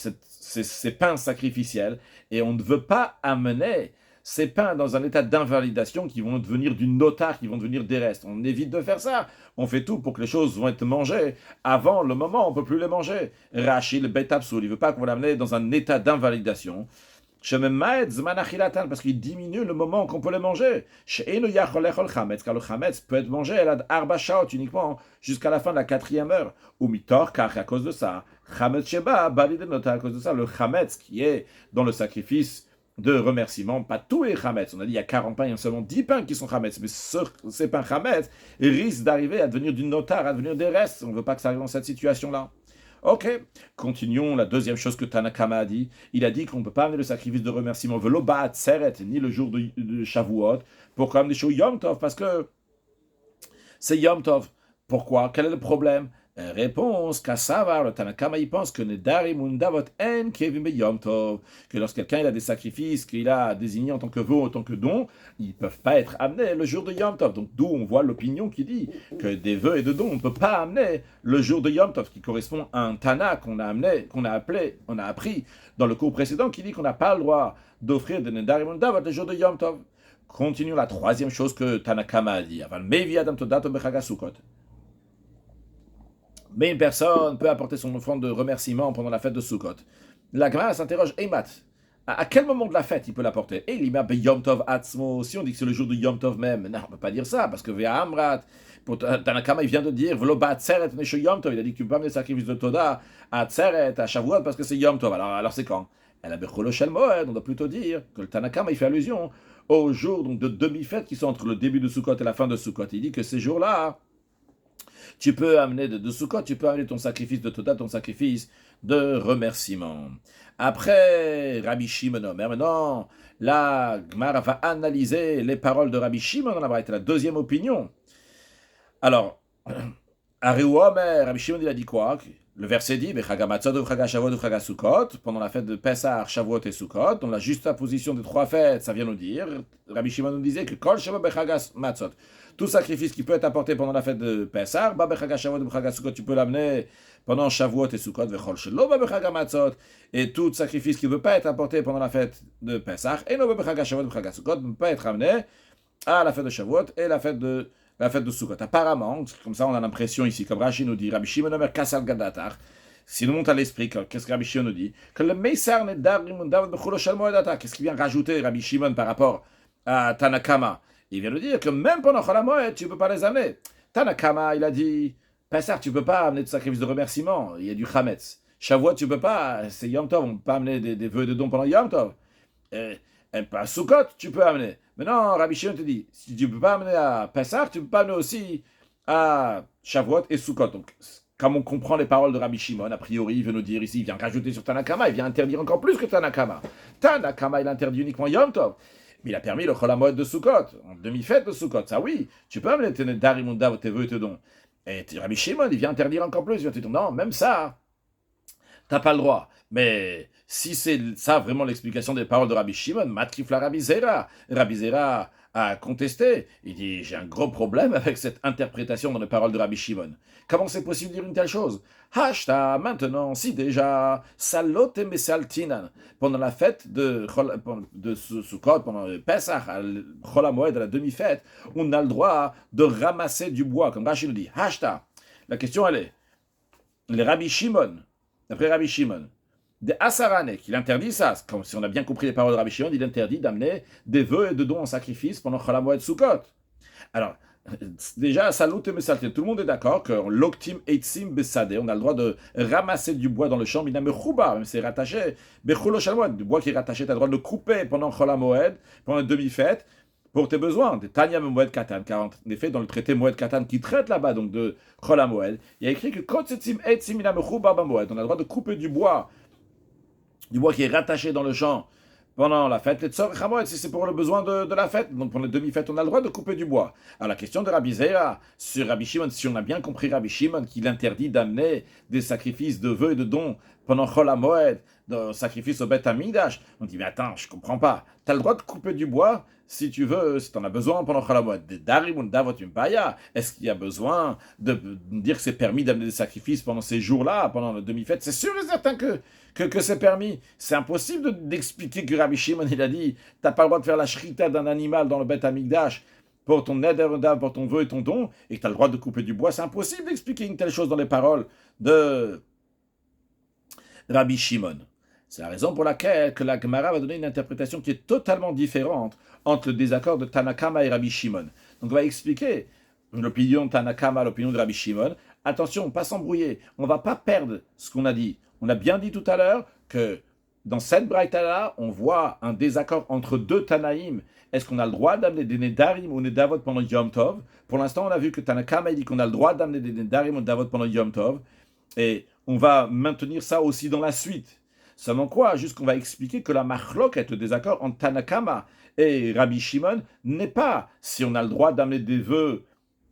pains sacrificiels, et on ne veut pas amener ces pains dans un état d'invalidation qui vont devenir du notar, qui vont devenir des restes. On évite de faire ça. On fait tout pour que les choses vont être mangées avant le moment, on ne peut plus les manger. Rachid, le Bet Absoul, il ne veut pas qu'on l'amène dans un état d'invalidation. Parce qu'il diminue le moment qu'on peut les manger. Car le chametz peut être mangé arba shaot uniquement jusqu'à la fin de la 4e heure. Ou mitor, car à cause de ça, chametz sheba, à cause de ça, le chametz qui est dans le sacrifice de remerciement, pas tout est chametz. On a dit il y a 40 pains, il y a seulement 10 pains qui sont chametz. Mais ces pains chametz risquent d'arriver à devenir du notar, à devenir des restes. On ne veut pas que ça arrive dans cette situation-là. Ok, continuons. La deuxième chose que Tanakama a dit, il a dit qu'on ne peut pas amener le sacrifice de remerciement velo ba'at seret, ni le jour de Shavuot, pour amener chez Yom Tov, parce que c'est Yom Tov. Pourquoi? Quel est le problème? Réponse, Kassavar, le Tanakama, il pense que Nedarim Undavot En Kevim Yom Tov, que lorsque quelqu'un il a des sacrifices qu'il a désignés en tant que vœu, en tant que don, ils ne peuvent pas être amenés le jour de Yom Tov. Donc d'où on voit l'opinion qui dit que des vœux et de dons, on ne peut pas amener le jour de Yom Tov, qui correspond à un Tana qu'on a appris dans le cours précédent, qui dit qu'on n'a pas le droit d'offrir de Nedarim Undavot le jour de Yom Tov. Continuons la troisième chose que Tanakama a dit. Aval Mevi Adam Todato Bechagasukot. Mais une personne peut apporter son offrande de remerciement pendant la fête de Sukkot. La Gemara s'interroge, Eimat, à quel moment de la fête il peut l'apporter? Et il y Yom Tov Atzmo, si on dit que c'est le jour de Yom Tov même, non, on ne peut pas dire ça, parce que Vea Amrat, pour Tanakama, il vient de dire, Velo Ba'atzeret Nesho Yom Tov, il a dit qu'il ne peut pas amener le sacrifice de Toda à Tzeret, à Shavuot, parce que c'est Yom Tov. Alors c'est quand? Elle a Becholo Shel Moed, on doit plutôt dire que le Tanakama, il fait allusion aux jours donc, de demi-fête qui sont entre le début de Sukkot et la fin de Sukkot. Il dit que ces jours-là, tu peux amener de Sukkot, tu peux amener ton sacrifice de Toda, ton sacrifice de remerciement. Après, Rabbi Shimon Omer, maintenant, la Gemara va analyser les paroles de Rabbi Shimon dans la Braïta, la deuxième opinion. Alors, Rabbi Shimon, il a dit quoi? Le verset dit, pendant la fête de Pessah, Shavuot et Sukkot, dans la juxtaposition des trois fêtes, ça vient nous dire, Rabbi Shimon nous disait que Kol Sheva Bechagas Matzot, tout sacrifice qui peut être apporté pendant la fête de Pessah, Shavuot et Sukkot, tu peux l'amener pendant Shavuot et Sukkot, Vechol Shelo Bechagas Matzot, et tout sacrifice qui ne peut pas être apporté pendant la fête de Pessah, et no Bechagas Shavuot et Sukkot, ne peut pas être amené à la fête de Shavuot et la fête de Sukkot. Apparemment, comme ça on a l'impression ici, comme Rashi nous dit, Rabbi Shimon Omer Kasal Gadatar, si nous monte à l'esprit, qu'est-ce que Rabbi Shimon nous dit? Que le Meisar Nedarim David Bechulo Shalmo Edata, qu'est-ce qu'il vient rajouter Rabbi Shimon par rapport à Tanakama? Il vient nous dire que même pendant Chol HaMoed, tu ne peux pas les amener. Tanakama, il a dit, Pessah, tu ne peux pas amener de sacrifice de remerciement, il y a du Chametz. Shavuot, tu ne peux pas, c'est Yom Tov, on ne peut pas amener des vœux de dons pendant Yom Tov. À Sukkot, tu peux amener. Maintenant, Rabbi Shimon te dit, si tu ne peux pas amener à Pessah, tu ne peux pas amener aussi à Shavuot et Sukkot. Donc, comme on comprend les paroles de Rabbi Shimon, a priori, il veut nous dire ici, il vient rajouter sur Tanakama, il vient interdire encore plus que Tanakama. Tanakama, il interdit uniquement Yom Tov. Mais il a permis le Chol HaMoed de Sukkot, en demi-fête de Sukkot. Ça oui, tu peux amener tes Nedarim Undav, tes vœux et tes dons. Et Rabbi Shimon, il vient interdire encore plus. Il vient te dire, non, même ça, t'as pas le droit. Mais si c'est ça vraiment l'explication des paroles de Rabbi Shimon, Matkifla Rabbi Zera. Rabbi Zera a contesté. Il dit, j'ai un gros problème avec cette interprétation dans les paroles de Rabbi Shimon. Comment c'est possible de dire une telle chose? Hashta, maintenant, si déjà, Salot et Mesaltinan, pendant la fête de Sukkot, pendant le Pesach, Chol HaMoed, à la demi-fête, on a le droit de ramasser du bois, comme Rashi nous dit. Hashta. La question, elle est, les Rabbi Shimon, d'après Rabbi Shimon, des Asarane, qu'il interdit ça, comme si on a bien compris les paroles de Rabbi Shimon, il interdit d'amener des vœux et de dons en sacrifice pendant Chol HaMoed Sukkot. Alors, déjà, salut et mesaltin, tout le monde est d'accord que l'octim eitzim besade, on a le droit de ramasser du bois dans le champ, même c'est rattaché, becholo shalmoed, du bois qui est rattaché, tu as le droit de le couper pendant Chol HaMoed, pendant une demi-fête, pour tes besoins, des Tanya Moed Katan, car en effet, dans le traité Moed Katan qui traite là-bas, donc de Chol HaMoed, il y a écrit que Kotzetzim eitzim inamechuba bamoed, on a le droit de couper du bois qui est rattaché dans le champ pendant la fête, les tzor chamoed, si c'est pour le besoin de la fête, donc pour les demi-fêtes, on a le droit de couper du bois. Alors la question de Rabbi Zera sur Rabbi Shimon, si on a bien compris Rabbi Shimon qu'il interdit d'amener des sacrifices de vœux et de dons pendant Chol HaMoed, de sacrifice au Beth Amikdash, on dit mais attends, je comprends pas, tu as le droit de couper du bois si tu veux, si tu en as besoin pendant Chol HaMoed, est-ce qu'il y a besoin de dire que c'est permis d'amener des sacrifices pendant ces jours-là, pendant la demi-fête? C'est sûr et certain que c'est permis. C'est impossible d'expliquer que Rabbi Shimon, il a dit, t'as pas le droit de faire la shrita d'un animal dans le Beth Amikdash pour ton neder, pour ton vœu et ton don, et que tu as le droit de couper du bois. C'est impossible d'expliquer une telle chose dans les paroles de Rabbi Shimon. C'est la raison pour laquelle que la Gemara va donner une interprétation qui est totalement différente entre le désaccord de Tanakama et Rabbi Shimon. Donc on va expliquer l'opinion de Tanakama, l'opinion de Rabbi Shimon. Attention, pas s'embrouiller. On ne va pas perdre ce qu'on a dit. On a bien dit tout à l'heure que dans cette braïta-là, on voit un désaccord entre deux Tanaïm. Est-ce qu'on a le droit d'amener des Nedarim ou Nedavot pendant Yom Tov? Pour l'instant, on a vu que Tanakama dit qu'on a le droit d'amener des Nedarim ou Nedavot pendant Yom Tov. Et on va maintenir ça aussi dans la suite. Seulement quoi? Juste qu'on va expliquer que la machloket, le désaccord entre Tanakama et Rabbi Shimon, n'est pas si on a le droit d'amener des vœux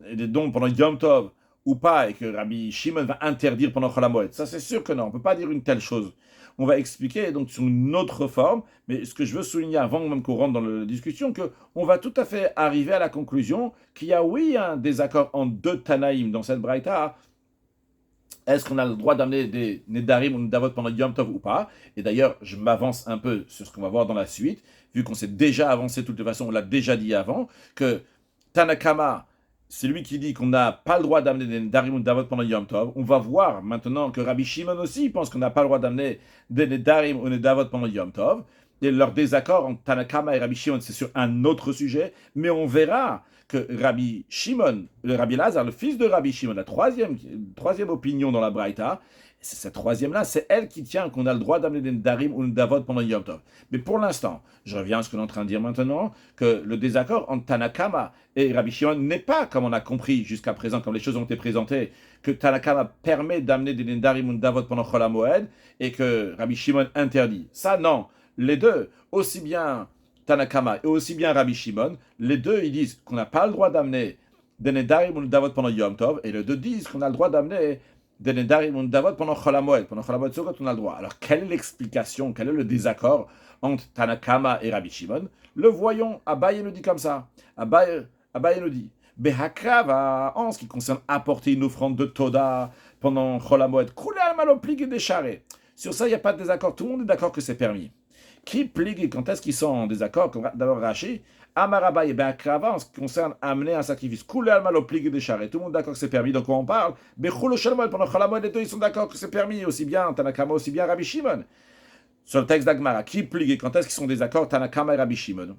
et des dons pendant Yom Tov ou pas, et que Rabbi Shimon va interdire pendant Chol HaMoed. Ça, c'est sûr que non, on ne peut pas dire une telle chose. On va expliquer donc sur une autre forme, mais ce que je veux souligner avant même qu'on rentre dans la discussion, qu'on va tout à fait arriver à la conclusion qu'il y a, oui, un désaccord en deux Tanaïm dans cette braïta. Est-ce qu'on a le droit d'amener des Nedarim ou Nedavot pendant Yom Tov ou pas? Et d'ailleurs, je m'avance un peu sur ce qu'on va voir dans la suite, vu qu'on s'est déjà avancé de toute façon, on l'a déjà dit avant, que Tanakama, c'est lui qui dit qu'on n'a pas le droit d'amener des Nedarim ou Nedavot pendant Yom Tov. On va voir maintenant que Rabbi Shimon aussi pense qu'on n'a pas le droit d'amener des Nedarim ou Nedavot pendant Yom Tov. Et leur désaccord entre Tanakama et Rabbi Shimon, c'est sur un autre sujet, mais on verra que Rabbi Shimon, le Rabbi Lazar, le fils de Rabbi Shimon, la troisième opinion dans la Braïta, c'est cette troisième-là, c'est elle qui tient qu'on a le droit d'amener des Nedarim ou Nedavot pendant Yom Tov. Mais pour l'instant, je reviens à ce qu'on est en train de dire maintenant, que le désaccord entre Tanakama et Rabbi Shimon n'est pas, comme on a compris jusqu'à présent, comme les choses ont été présentées, que Tanakama permet d'amener des Nedarim ou Nedavot pendant Chol HaMoed et que Rabbi Shimon interdit. Ça, non. Les deux, aussi bien Tanakama et aussi bien Rabbi Shimon, les deux, ils disent qu'on n'a pas le droit d'amener des Nedarim ou Nedavot pendant Yom Tov, et les deux disent qu'on a le droit d'amener des Nedarim ou Davot pendant Chol HaMoed. Pendant Chol HaMoed Sukkot, on a le droit. Alors, quelle est l'explication, quel est le désaccord entre Tanakama et Rabbi Shimon? Le voyons, Abaye nous dit comme ça. Abaye nous dit, Behakrava, en ce qui concerne apporter une offrande de Toda pendant Chol HaMoed, Koulé al-Maloplig et Décharé. Sur ça, il n'y a pas de désaccord. Tout le monde est d'accord que c'est permis. Qui pligue, quand est-ce qu'ils sont en désaccord? D'abord Rashi, Amarabaye Behakrava, en ce qui concerne amener un sacrifice. Koulé al-Maloplig et Décharé. Tout le monde est d'accord que c'est permis. Donc on parle. Bechoulo Shalmoed, pendant Chol HaMoed, ils sont d'accord que c'est permis. Aussi bien Tanakama, aussi bien Rabbi Shimon. Sur le texte d'Agmara, qui pligue, quand est-ce qu'ils sont en désaccord? Tanakama et Rabbi Shimon.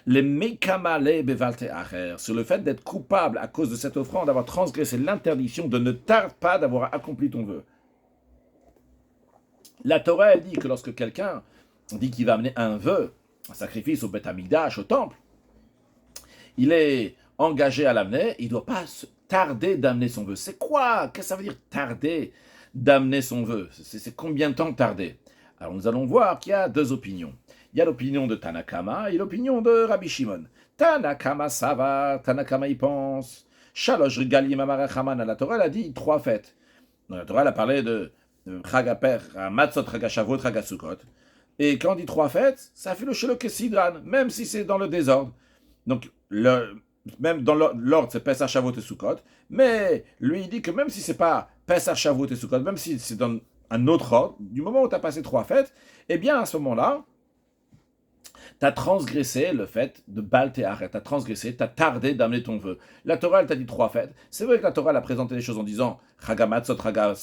Les Mekamale Bevalte Acher, sur le fait d'être coupable à cause de cette offrande, d'avoir transgressé l'interdiction de ne tarde pas d'avoir accompli ton vœu. La Torah, elle dit que lorsque quelqu'un dit qu'il va amener un vœu, un sacrifice au Beth Amikdash, au temple, il est engagé à l'amener, il ne doit pas tarder d'amener son vœu. C'est quoi? Qu'est-ce que ça veut dire tarder d'amener son vœu? C'est combien de temps tarder? Alors nous allons voir qu'il y a deux opinions. Il y a l'opinion de Tanakama et l'opinion de Rabbi Shimon. Tanakama, ça va. Tanakama, il pense. Shalosh Rigalim Amarachaman. La Torah, elle a dit 3 fêtes. Dans la Torah, elle a parlé de Chagaper, Matzot, Chagashavot, Chagasukot. Et quand on dit 3 fêtes, ça fait le Shelo Kesidran, même si c'est dans le désordre. Donc, même dans l'ordre, c'est Pesach, Shavuot et Sukkot. Mais lui, il dit que même si c'est pas Pesach, Shavuot et Sukkot, même si c'est dans un autre ordre, du moment où tu as passé 3 fêtes, eh bien, à ce moment-là, tu as transgressé le fait de Baal Te'acher, tu as transgressé, tu as tardé d'amener ton vœu. La Torah, elle t'a dit 3 fêtes. C'est vrai que la Torah, elle a présenté les choses en disant Chagamatzot,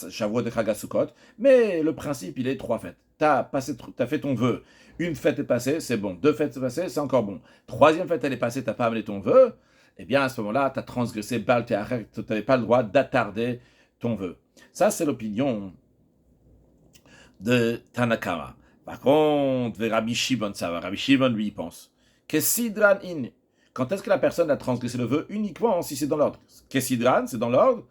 Shavuot et Chagasukot, mais le principe, il est 3 fêtes. Tu as fait ton vœu. Une fête est passée, c'est bon. 2 fêtes sont passées, c'est encore bon. 3e fête, elle est passée, tu n'as pas amené ton vœu. Eh bien, à ce moment-là, tu as transgressé Baal Te'acher, tu n'avais pas le droit d'attarder ton vœu. Ça, c'est l'opinion de Tanakama. Par contre, Rabbi Shimon, ça va. Rabbi Shimon, lui, il pense. Kesidran in. Quand est-ce que la personne a transgressé le vœu? Uniquement si c'est dans l'ordre. Kesidran, c'est dans l'ordre.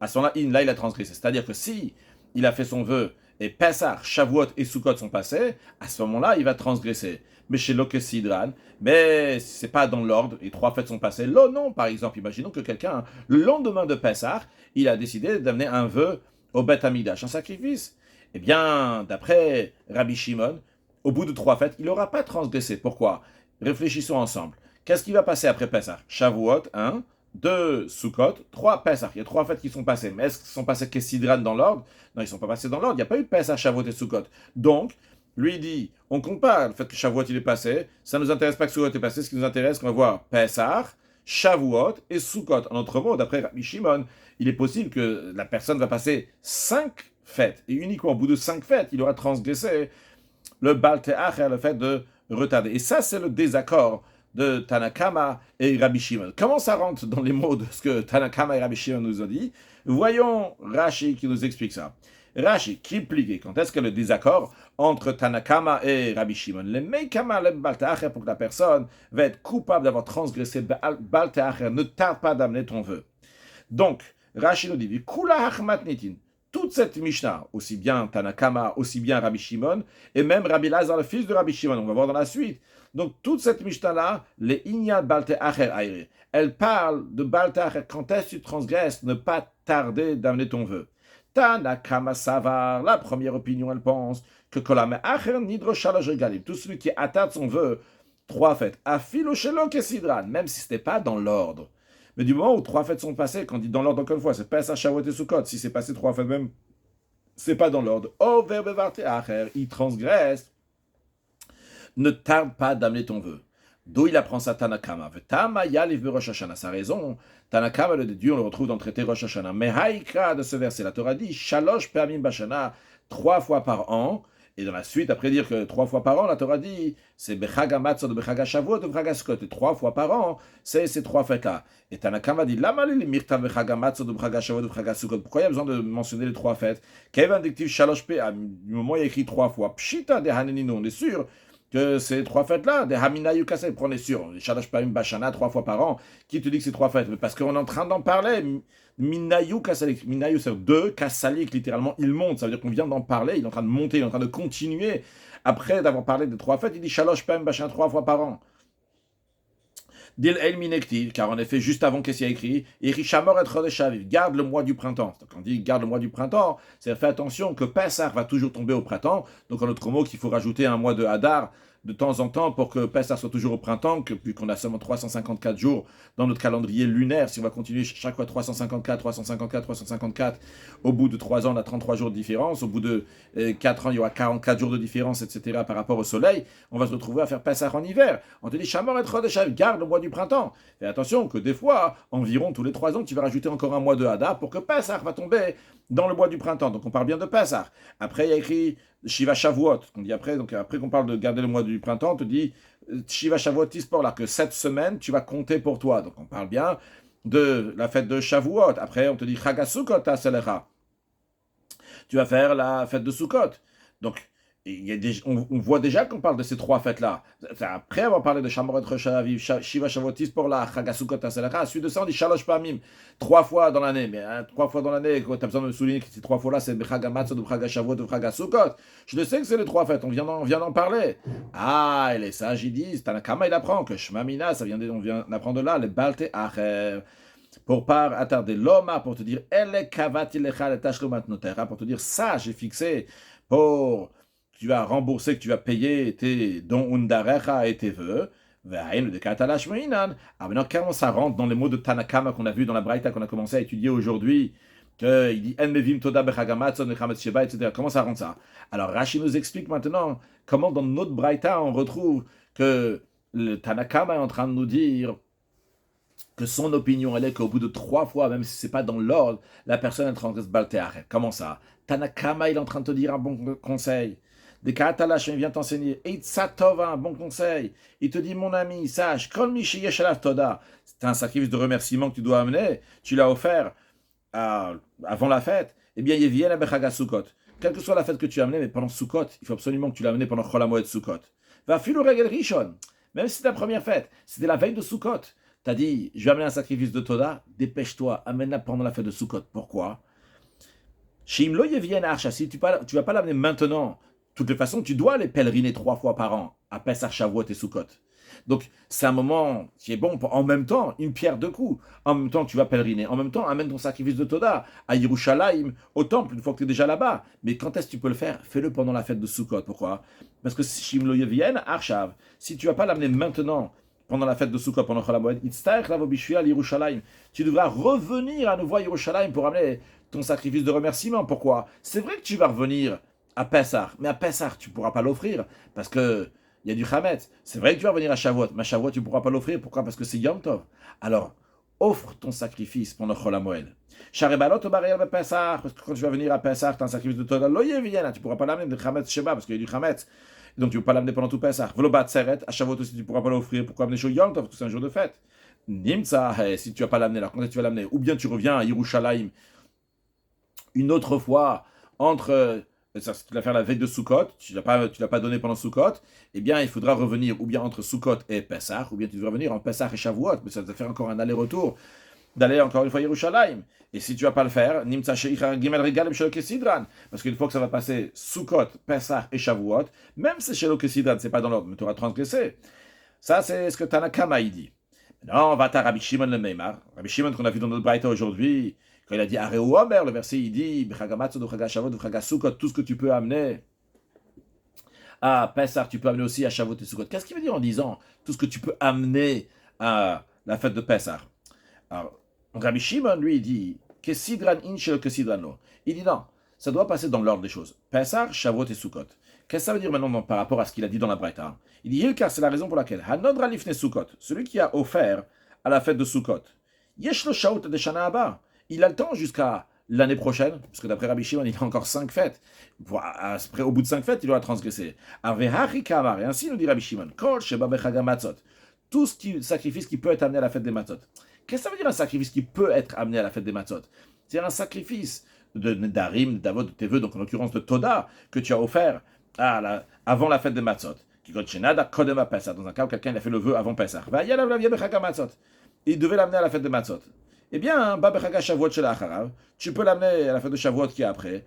À ce moment-là, là, il a transgressé. C'est-à-dire que si il a fait son vœu et Pesach, Shavuot et Sukkot sont passés, à ce moment-là, il va transgresser. Mais chez Kesidran, mais c'est pas dans l'ordre, et 3 fêtes sont passées. Là, non, par exemple, imaginons que quelqu'un, le lendemain de Pesach, il a décidé d'amener un vœu au Beth Amikdash, un sacrifice. Eh bien, d'après Rabbi Shimon, au bout de 3 fêtes, il n'aura pas transgressé. Pourquoi? Réfléchissons ensemble. Qu'est-ce qui va passer après Pesach? Shavuot, 1, 2, Sukkot, 3, Pesach. Il y a 3 fêtes qui sont passées. Mais est-ce qu'ils sont passés Kessidran dans l'ordre? Non, ils ne sont pas passés dans l'ordre. Il n'y a pas eu Pesach, Shavuot et Sukkot. Donc, lui dit, on compare le fait que Shavuot il est passé. Ça ne nous intéresse pas que Sukkot est passé. Ce qui nous intéresse, qu'on va voir Pesach, Shavuot et Sukkot. En autre mot, d'après Rabbi Shimon, il est possible que la personne va passer 5 fêtes. Et uniquement au bout de 5 fêtes, il aura transgressé le Baal Te'acher, le fait de retarder. Et ça, c'est le désaccord de Tanakama et Rabbi Shimon. Comment ça rentre dans les mots de ce que Tanakama et Rabbi Shimon nous ont dit? Voyons Rashi qui nous explique ça. Rashi, qui plique, quand est-ce que le désaccord entre Tanakama et Rabbi Shimon? Le Meikama, le Baal Te'acher, pour que la personne va être coupable d'avoir transgressé Baal Te'acher, ne tarde pas d'amener ton vœu. Donc, Rashi nous dit, Kula Hachmat Nitin. Toute cette Mishnah, aussi bien Tanakama, aussi bien Rabbi Shimon, et même Rabbi Lazar, le fils de Rabbi Shimon, on va voir dans la suite. Donc toute cette Mishnah-là, les Inyan Baal Te'acher Aire, elle parle de Baal Te'acher, quand est-ce que tu transgresses, ne pas tarder d'amener ton vœu. Tanakama Savar, la première opinion, elle pense que Kolame Acher Nidro Shalosh Regalim, tout celui qui atteint son vœu, 3 fêtes, Afilo Shelo Kesidran, même si ce n'était pas dans l'ordre. Mais du moment où 3 fêtes sont passées, quand on dit dans l'ordre encore une fois, c'est Pesach, Shavuot et Sukkot. Si c'est passé 3 fêtes même, c'est pas dans l'ordre. Oh, verbe varte acher, il transgresse. Ne tarde pas d'amener ton vœu. D'où il apprend ça Tanakama. Tama yaliv Rosh Hashanah. Sa raison, Tanakama le Dieu, on le retrouve dans le traité Rosh Hashanah. Mais haïkra de ce verset, la Torah dit Shalosh Permim Bashana, 3 fois par an. Et dans la suite, après dire que 3 fois par an, la Torah dit, c'est Bechaga Matzot, Bechaga Shavuot, Bechaga Sukkot. Et 3 fois par an, c'est ces 3 fêtes-là. Et Tanakama dit, Lama li mirta Bechaga Matzot, Bechaga Shavuot, Bechaga Sukkot. Pourquoi il y a besoin de mentionner les 3 fêtes? Kevan dictive Shalosh Pe, du moment où il y a écrit 3 fois. Pshita de Hanenino, on est sûr que ces 3 fêtes-là, des Haminayu Kasei, on est sûr. Shalosh Paim Bashana, 3 fois par an. Qui te dit que c'est 3 fêtes? Mais parce qu'on est en train d'en parler. Minayu Kasalik. Minayu, c'est 2. Kasalik, littéralement, il monte. Ça veut dire qu'on vient d'en parler. Il est en train de monter, il est en train de continuer. Après d'avoir parlé des 3 fêtes, il dit Shalosh Paim Bashana, 3 fois par an. Dil El Minekti, car en effet, juste avant qu'est-ce qu'il y a écrit, Shamor et Chodesh Aviv, garde le mois du printemps. Donc on dit garde le mois du printemps, c'est faire attention que Pessah va toujours tomber au printemps. Donc en autre mot, qu'il faut rajouter un mois de Hadar de temps en temps pour que Pessah soit toujours au printemps, vu qu'on a seulement 354 jours dans notre calendrier lunaire. Si on va continuer chaque fois 354, 354, 354, au bout de 3 ans, on a 33 jours de différence. Au bout de 4 ans, il y aura 44 jours de différence, etc. par rapport au soleil. On va se retrouver à faire Pessah en hiver. On te dit, Shamor et Chodesh Aviv, garde le mois du printemps. Fais attention que des fois, environ tous les 3 ans, tu vas rajouter encore un mois de Hadar pour que Pessah va tomber dans le mois du printemps. Donc on parle bien de Pessah. Après, il y a écrit Shiva Shavuot, qu'on dit après. Donc après qu'on parle de garder le mois du printemps, on te dit Shiva Shavuot Tispor, là, que cette semaine, tu vas compter pour toi. Donc on parle bien de la fête de Shavuot. Après, on te dit Chagasukot Aselecha. Tu vas faire la fête de Sukkot. Donc, on voit déjà qu'on parle de ces 3 fêtes-là. Après avoir parlé de Shamor et Chodesh Aviv, Shiva Shavuotis pour la Chagasukot Aselecha, suite de ça, on dit Shalosh Pamim, 3 fois dans l'année. Mais 3 fois dans l'année, tu as besoin de me souligner que ces 3 fois-là, c'est Bechagamatzot, ou Chagashavuot, ou Chagasukot. Je le sais que c'est les 3 fêtes, on vient d'en parler. Ah, et les sages, ils disent, Tanakama, il apprend que Shmamina, on vient d'apprendre là, les Balte Acher. Pour pas attarder l'Oma, pour te dire, pour te dire, ça, j'ai fixé pour tu vas rembourser, que tu vas payer tes dons undarecha et tes vœux. Ah, maintenant, comment ça rentre dans les mots de Tanakama qu'on a vu dans la Braïta qu'on a commencé à étudier aujourd'hui, qu'il dit En mevim toda bechagamatson nechametz sheba, etc. Comment ça rentre ça? Alors Rashi nous explique maintenant comment dans notre Braïta on retrouve que le Tanakama est en train de nous dire que son opinion, elle est qu'au bout de 3 fois, même si c'est pas dans l'ordre, la personne est transgresse baltéare. Comment ça? Tanakama, il est en train de te dire un bon conseil. Des Kaatalash, il vient t'enseigner. Eitzatova, un bon conseil. Il te dit, mon ami, sache, Kol Mishi Yeshalav Toda. C'est un sacrifice de remerciement que tu dois amener. Tu l'as offert avant la fête. Eh bien, Yeviel Abechaga Sukkot. Quelle que soit la fête que tu as amenée, mais pendant Sukkot, il faut absolument que tu l'amènes pendant Chol HaMoed Sukkot. Va filu regel Rishon. Même si c'est ta première fête, c'était la veille de Sukkot. Tu as dit, je vais amener un sacrifice de Toda, dépêche-toi, amène-la pendant la fête de Sukkot. Pourquoi? Si tu ne vas pas l'amener maintenant, de toutes les façons, tu dois aller pèleriner 3 fois par an à Pessah, Shavuot et Sukkot. Donc, c'est un moment qui est bon pour, en même temps, une pierre deux coups. En même temps, tu vas pèleriner. En même temps, amène ton sacrifice de Toda à Yerushalayim, au temple, une fois que tu es déjà là-bas. Mais quand est-ce que tu peux le faire? Fais-le pendant la fête de Sukkot. Pourquoi? Parce que si tu ne vas pas l'amener maintenant, pendant la fête de Sukkot, pendant Chol HaMoed, tu devras revenir à nouveau à Yerushalayim pour amener ton sacrifice de remerciement. Pourquoi? C'est vrai que tu vas revenir à Pessah, mais à Pessah, tu ne pourras pas l'offrir, parce que il y a du Chametz. C'est vrai que tu vas venir à Shavuot, mais à Shavuot, tu ne pourras pas l'offrir. Pourquoi? Parce que c'est Yom Tov. Alors, offre ton sacrifice pendant Chol HaMoed. Sharebalot au Pessah, parce que quand tu vas venir à Pessah, tu as un sacrifice de Toda, tu ne pourras pas l'amener de Chametz Sheba, parce qu'il y a du Chametz. Donc tu ne peux pas l'amener pendant tout Pessah. Volobat Seret, à Shavuot aussi, tu ne pourras pas l'offrir. Pourquoi amener chez Yom Tov? Parce que c'est un jour de fête. Nimtza, si tu ne vas pas l'amener, alors quand est-ce que tu vas l'amener? Ou bien tu reviens à Yerushalayim une autre fois entre. Ça, si tu vas faire la veille de Sukkot, tu ne l'as pas donné pendant Sukkot, eh bien, il faudra revenir ou bien entre Sukkot et Pessah, ou bien tu devras venir en Pessah et Shavuot, mais ça va te faire encore un aller-retour, d'aller encore une fois à Yerushalayim. Et si tu ne vas pas le faire, Nimtza Sheikha Gimel Regalim Shelo Kesidran, parce qu'une fois que ça va passer Sukkot, Pessah et Shavuot, même si Shelo Kesidran, ce n'est pas dans l'ordre, mais tu auras transgressé. Ça, c'est ce que Tanakama il dit. Non, va à Rabbi Shimon le Meimar. Rabbi Shimon qu'on a vu dans notre Braïta aujourd'hui, quand il a dit Areu Omer, le verset il dit tout ce que tu peux amener à Pessah, tu peux amener aussi à Shavuot et Sukkot. Qu'est-ce qu'il veut dire en disant tout ce que tu peux amener à la fête de Pessah? Alors, Rabbi Shimon, lui, il dit Kesidran inshel Kesidrano. Il dit non, ça doit passer dans l'ordre des choses. Pessah, Shavuot et Sukkot. Qu'est-ce que ça veut dire maintenant par rapport à ce qu'il a dit dans la Braïta? Il dit Hilkar, c'est la raison pour laquelle Hanod Ralifne Sukkot, celui qui a offert à la fête de Sukkot, Yeshlo Shaut de Shana Abba. Il a le temps jusqu'à l'année prochaine, parce que d'après Rabbi Shimon, il a encore 5 fêtes. Au bout de 5 fêtes, il doit transgresser. Et ainsi nous dit Rabbi Shimon, tout sacrifice qui peut être amené à la fête des matzot. Qu'est-ce que ça veut dire un sacrifice qui peut être amené à la fête des matzot? C'est un sacrifice de Nedarim, d'Avod, de tes vœux, donc en l'occurrence de Toda, que tu as offert avant la fête des matzot. Dans un cas où quelqu'un a fait le vœu avant Pessah. Il devait l'amener à la fête des matzot. Eh bien, tu peux l'amener à la fête de Shavuot qui est après,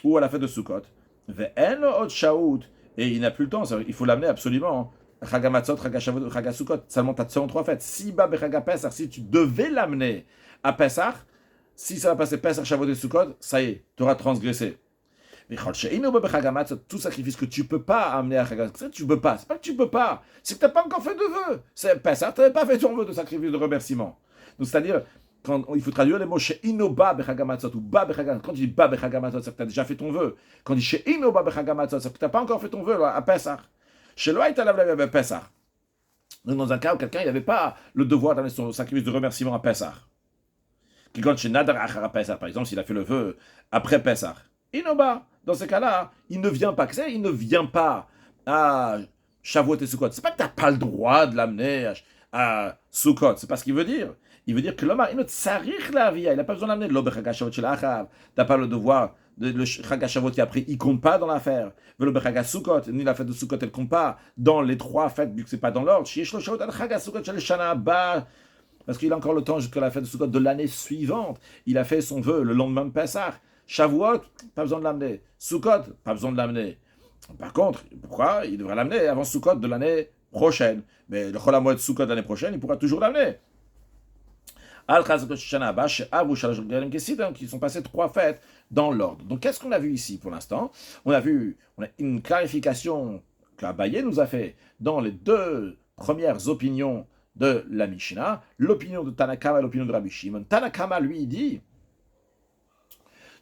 ou à la fête de Sukkot. Et il n'a plus le temps, il faut l'amener absolument Chagamatzot, Chagashavot, Chagasukot, seulement tu as seulement 3 fêtes. Si Ba Bechaga Pesach, si tu devais l'amener à Pesach, si ça va passer Pesach, Shavuot et Sukkot, ça y est, tu auras transgressé. Mais tout sacrifice que tu peux pas amener à Chagasukot, tu peux pas. C'est pas que tu peux pas, c'est que tu n'as pas encore fait de vœu. C'est Pesach, tu n'avais pas fait ton vœu de sacrifice de remerciement. Donc c'est-à-dire, quand il faut traduire les mots chez Inoba Bechagamatzot ou Ba Bechagamatzot, quand tu dis Ba Bechagamatzot, c'est que tu as déjà fait ton vœu. Quand tu dis chez Inoba Bechagamatzot, c'est que tu n'as pas encore fait ton vœu à Pesach. Chez Loït, tu as Pesach. Donc dans un cas où quelqu'un n'avait pas le devoir d'amener son sacrifice de remerciement à Pesach. Qui compte chez Nadar Achara Pesach, par exemple, s'il a fait le vœu après Pesach. Inoba, dans ce cas-là, il ne vient pas, il ne vient pas à Shavuot et Sukkot. C'est pas que tu n'as pas le droit de l'amener à Sukkot, c'est pas ce qu'il veut dire. Il veut dire que l'homme, il n'a pas besoin d'amener l'Obe Chagashavot chez l'Achav. Tu n'as pas le devoir, le Chagashavot qui a pris, il ne compte pas dans l'affaire. L'Obe Chagasukot, ni la fête de Sukkot, elle ne compte pas dans les 3 fêtes, vu que ce n'est pas dans l'ordre. Parce qu'il a encore le temps jusqu'à la fête de Sukkot de l'année suivante. Il a fait son vœu le lendemain de Pessah. Shavuot, pas besoin de l'amener. Sukkot, pas besoin de l'amener. Par contre, pourquoi il devrait l'amener avant Sukkot de l'année prochaine? Mais le Chol HaMoed Sukkot de l'année prochaine, il pourra toujours l'amener. Qui sont passées 3 fêtes dans l'ordre. Donc, qu'est-ce qu'on a vu ici pour l'instant? On a une clarification qu'Abaye nous a fait dans les 2 premières opinions de la Mishnah, l'opinion de Tanakama et l'opinion de Rabbi Shimon. Tanakama, lui, dit,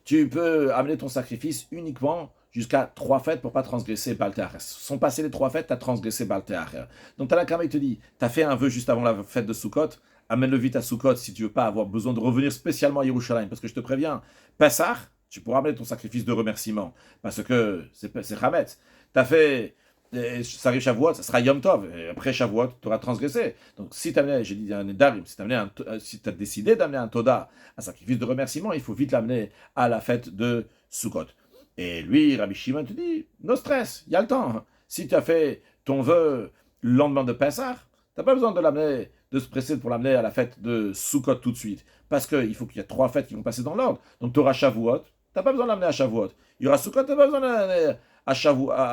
tu peux amener ton sacrifice uniquement jusqu'à 3 fêtes pour ne pas transgresser Baal Te'acher. Sont passées les 3 fêtes, tu as transgressé Baal Te'acher. Donc Tanakama, il te dit, tu as fait un vœu juste avant la fête de Sukkot, amène-le vite à Sukkot si tu ne veux pas avoir besoin de revenir spécialement à Yerushalayim. Parce que je te préviens, Pessah, tu pourras amener ton sacrifice de remerciement. Parce que c'est Chametz. Tu as fait, ça arrive Shavuot, ça sera Yom Tov. Et après Shavuot, tu auras transgressé. Donc si tu as amené, j'ai dit un Nedarim, si tu as décidé d'amener un Toda, un sacrifice de remerciement, il faut vite l'amener à la fête de Sukkot. Et lui, Rabbi Shimon te dit, no stress, il y a le temps. Si tu as fait ton vœu le lendemain de Pessah, tu n'as pas besoin de l'amener, de se presser pour l'amener à la fête de Sukkot tout de suite. Parce qu'il faut qu'il y ait 3 fêtes qui vont passer dans l'ordre. Donc tu auras Shavuot, tu n'as pas besoin de l'amener à Shavuot. Il y aura Sukkot, tu n'as pas besoin de l'amener à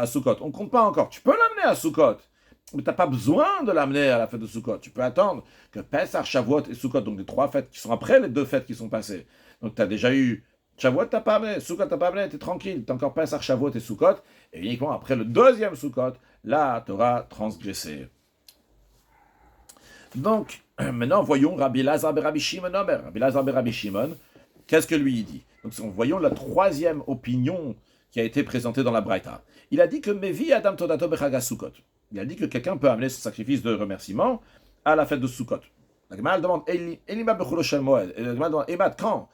Sukkot. On ne compte pas encore. Tu peux l'amener à Sukkot, mais tu n'as pas besoin de l'amener à la fête de Sukkot. Tu peux attendre que Pessah, Shavuot et Sukkot, donc les 3 fêtes qui sont après les 2 fêtes qui sont passées. Donc tu as déjà eu Shavuot, tu n'as pas amené, Sukkot, tu n'as pas amené, tu es tranquille. Tu as encore Pessah, Shavuot et Sukkot. Et uniquement après le 2e Sukkot, là, tu auras transgressé. Donc, maintenant, voyons Rabbi Lazar et Rabbi Shimon. Rabbi Lazar et Rabbi Shimon, qu'est-ce que lui il dit? Donc, voyons la 3e opinion qui a été présentée dans la Braïta. Il a dit que Mevi Adam Todato Bechaga Sukkot. Il a dit que quelqu'un peut amener son sacrifice de remerciement à la fête de Sukkot. La Gemara demande Elima Bechulo Shel Moed. La Gemara demande Emad, quand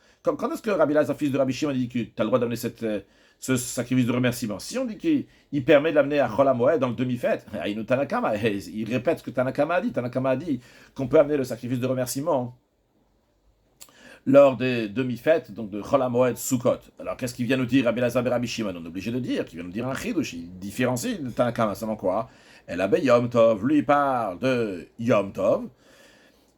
est-ce que Rabbi Lazar, fils de Rabbi Shimon, dit que tu as le droit d'amener ce sacrifice de remerciement? Si on dit qu'il permet de l'amener à Chol HaMoed dans le demi-fête, il répète ce que Tanakama a dit. Tanakama a dit qu'on peut amener le sacrifice de remerciement lors des demi-fêtes, donc de Chol HaMoed Sukkot. Alors qu'est-ce qu'il vient nous dire Rabbi Lazar et Rabbi Shimon? On est obligé de dire qu'il vient nous dire un chidush. Il différencie de Tanakama, c'est quoi? El Abe Yom Tov, lui il parle de Yom Tov.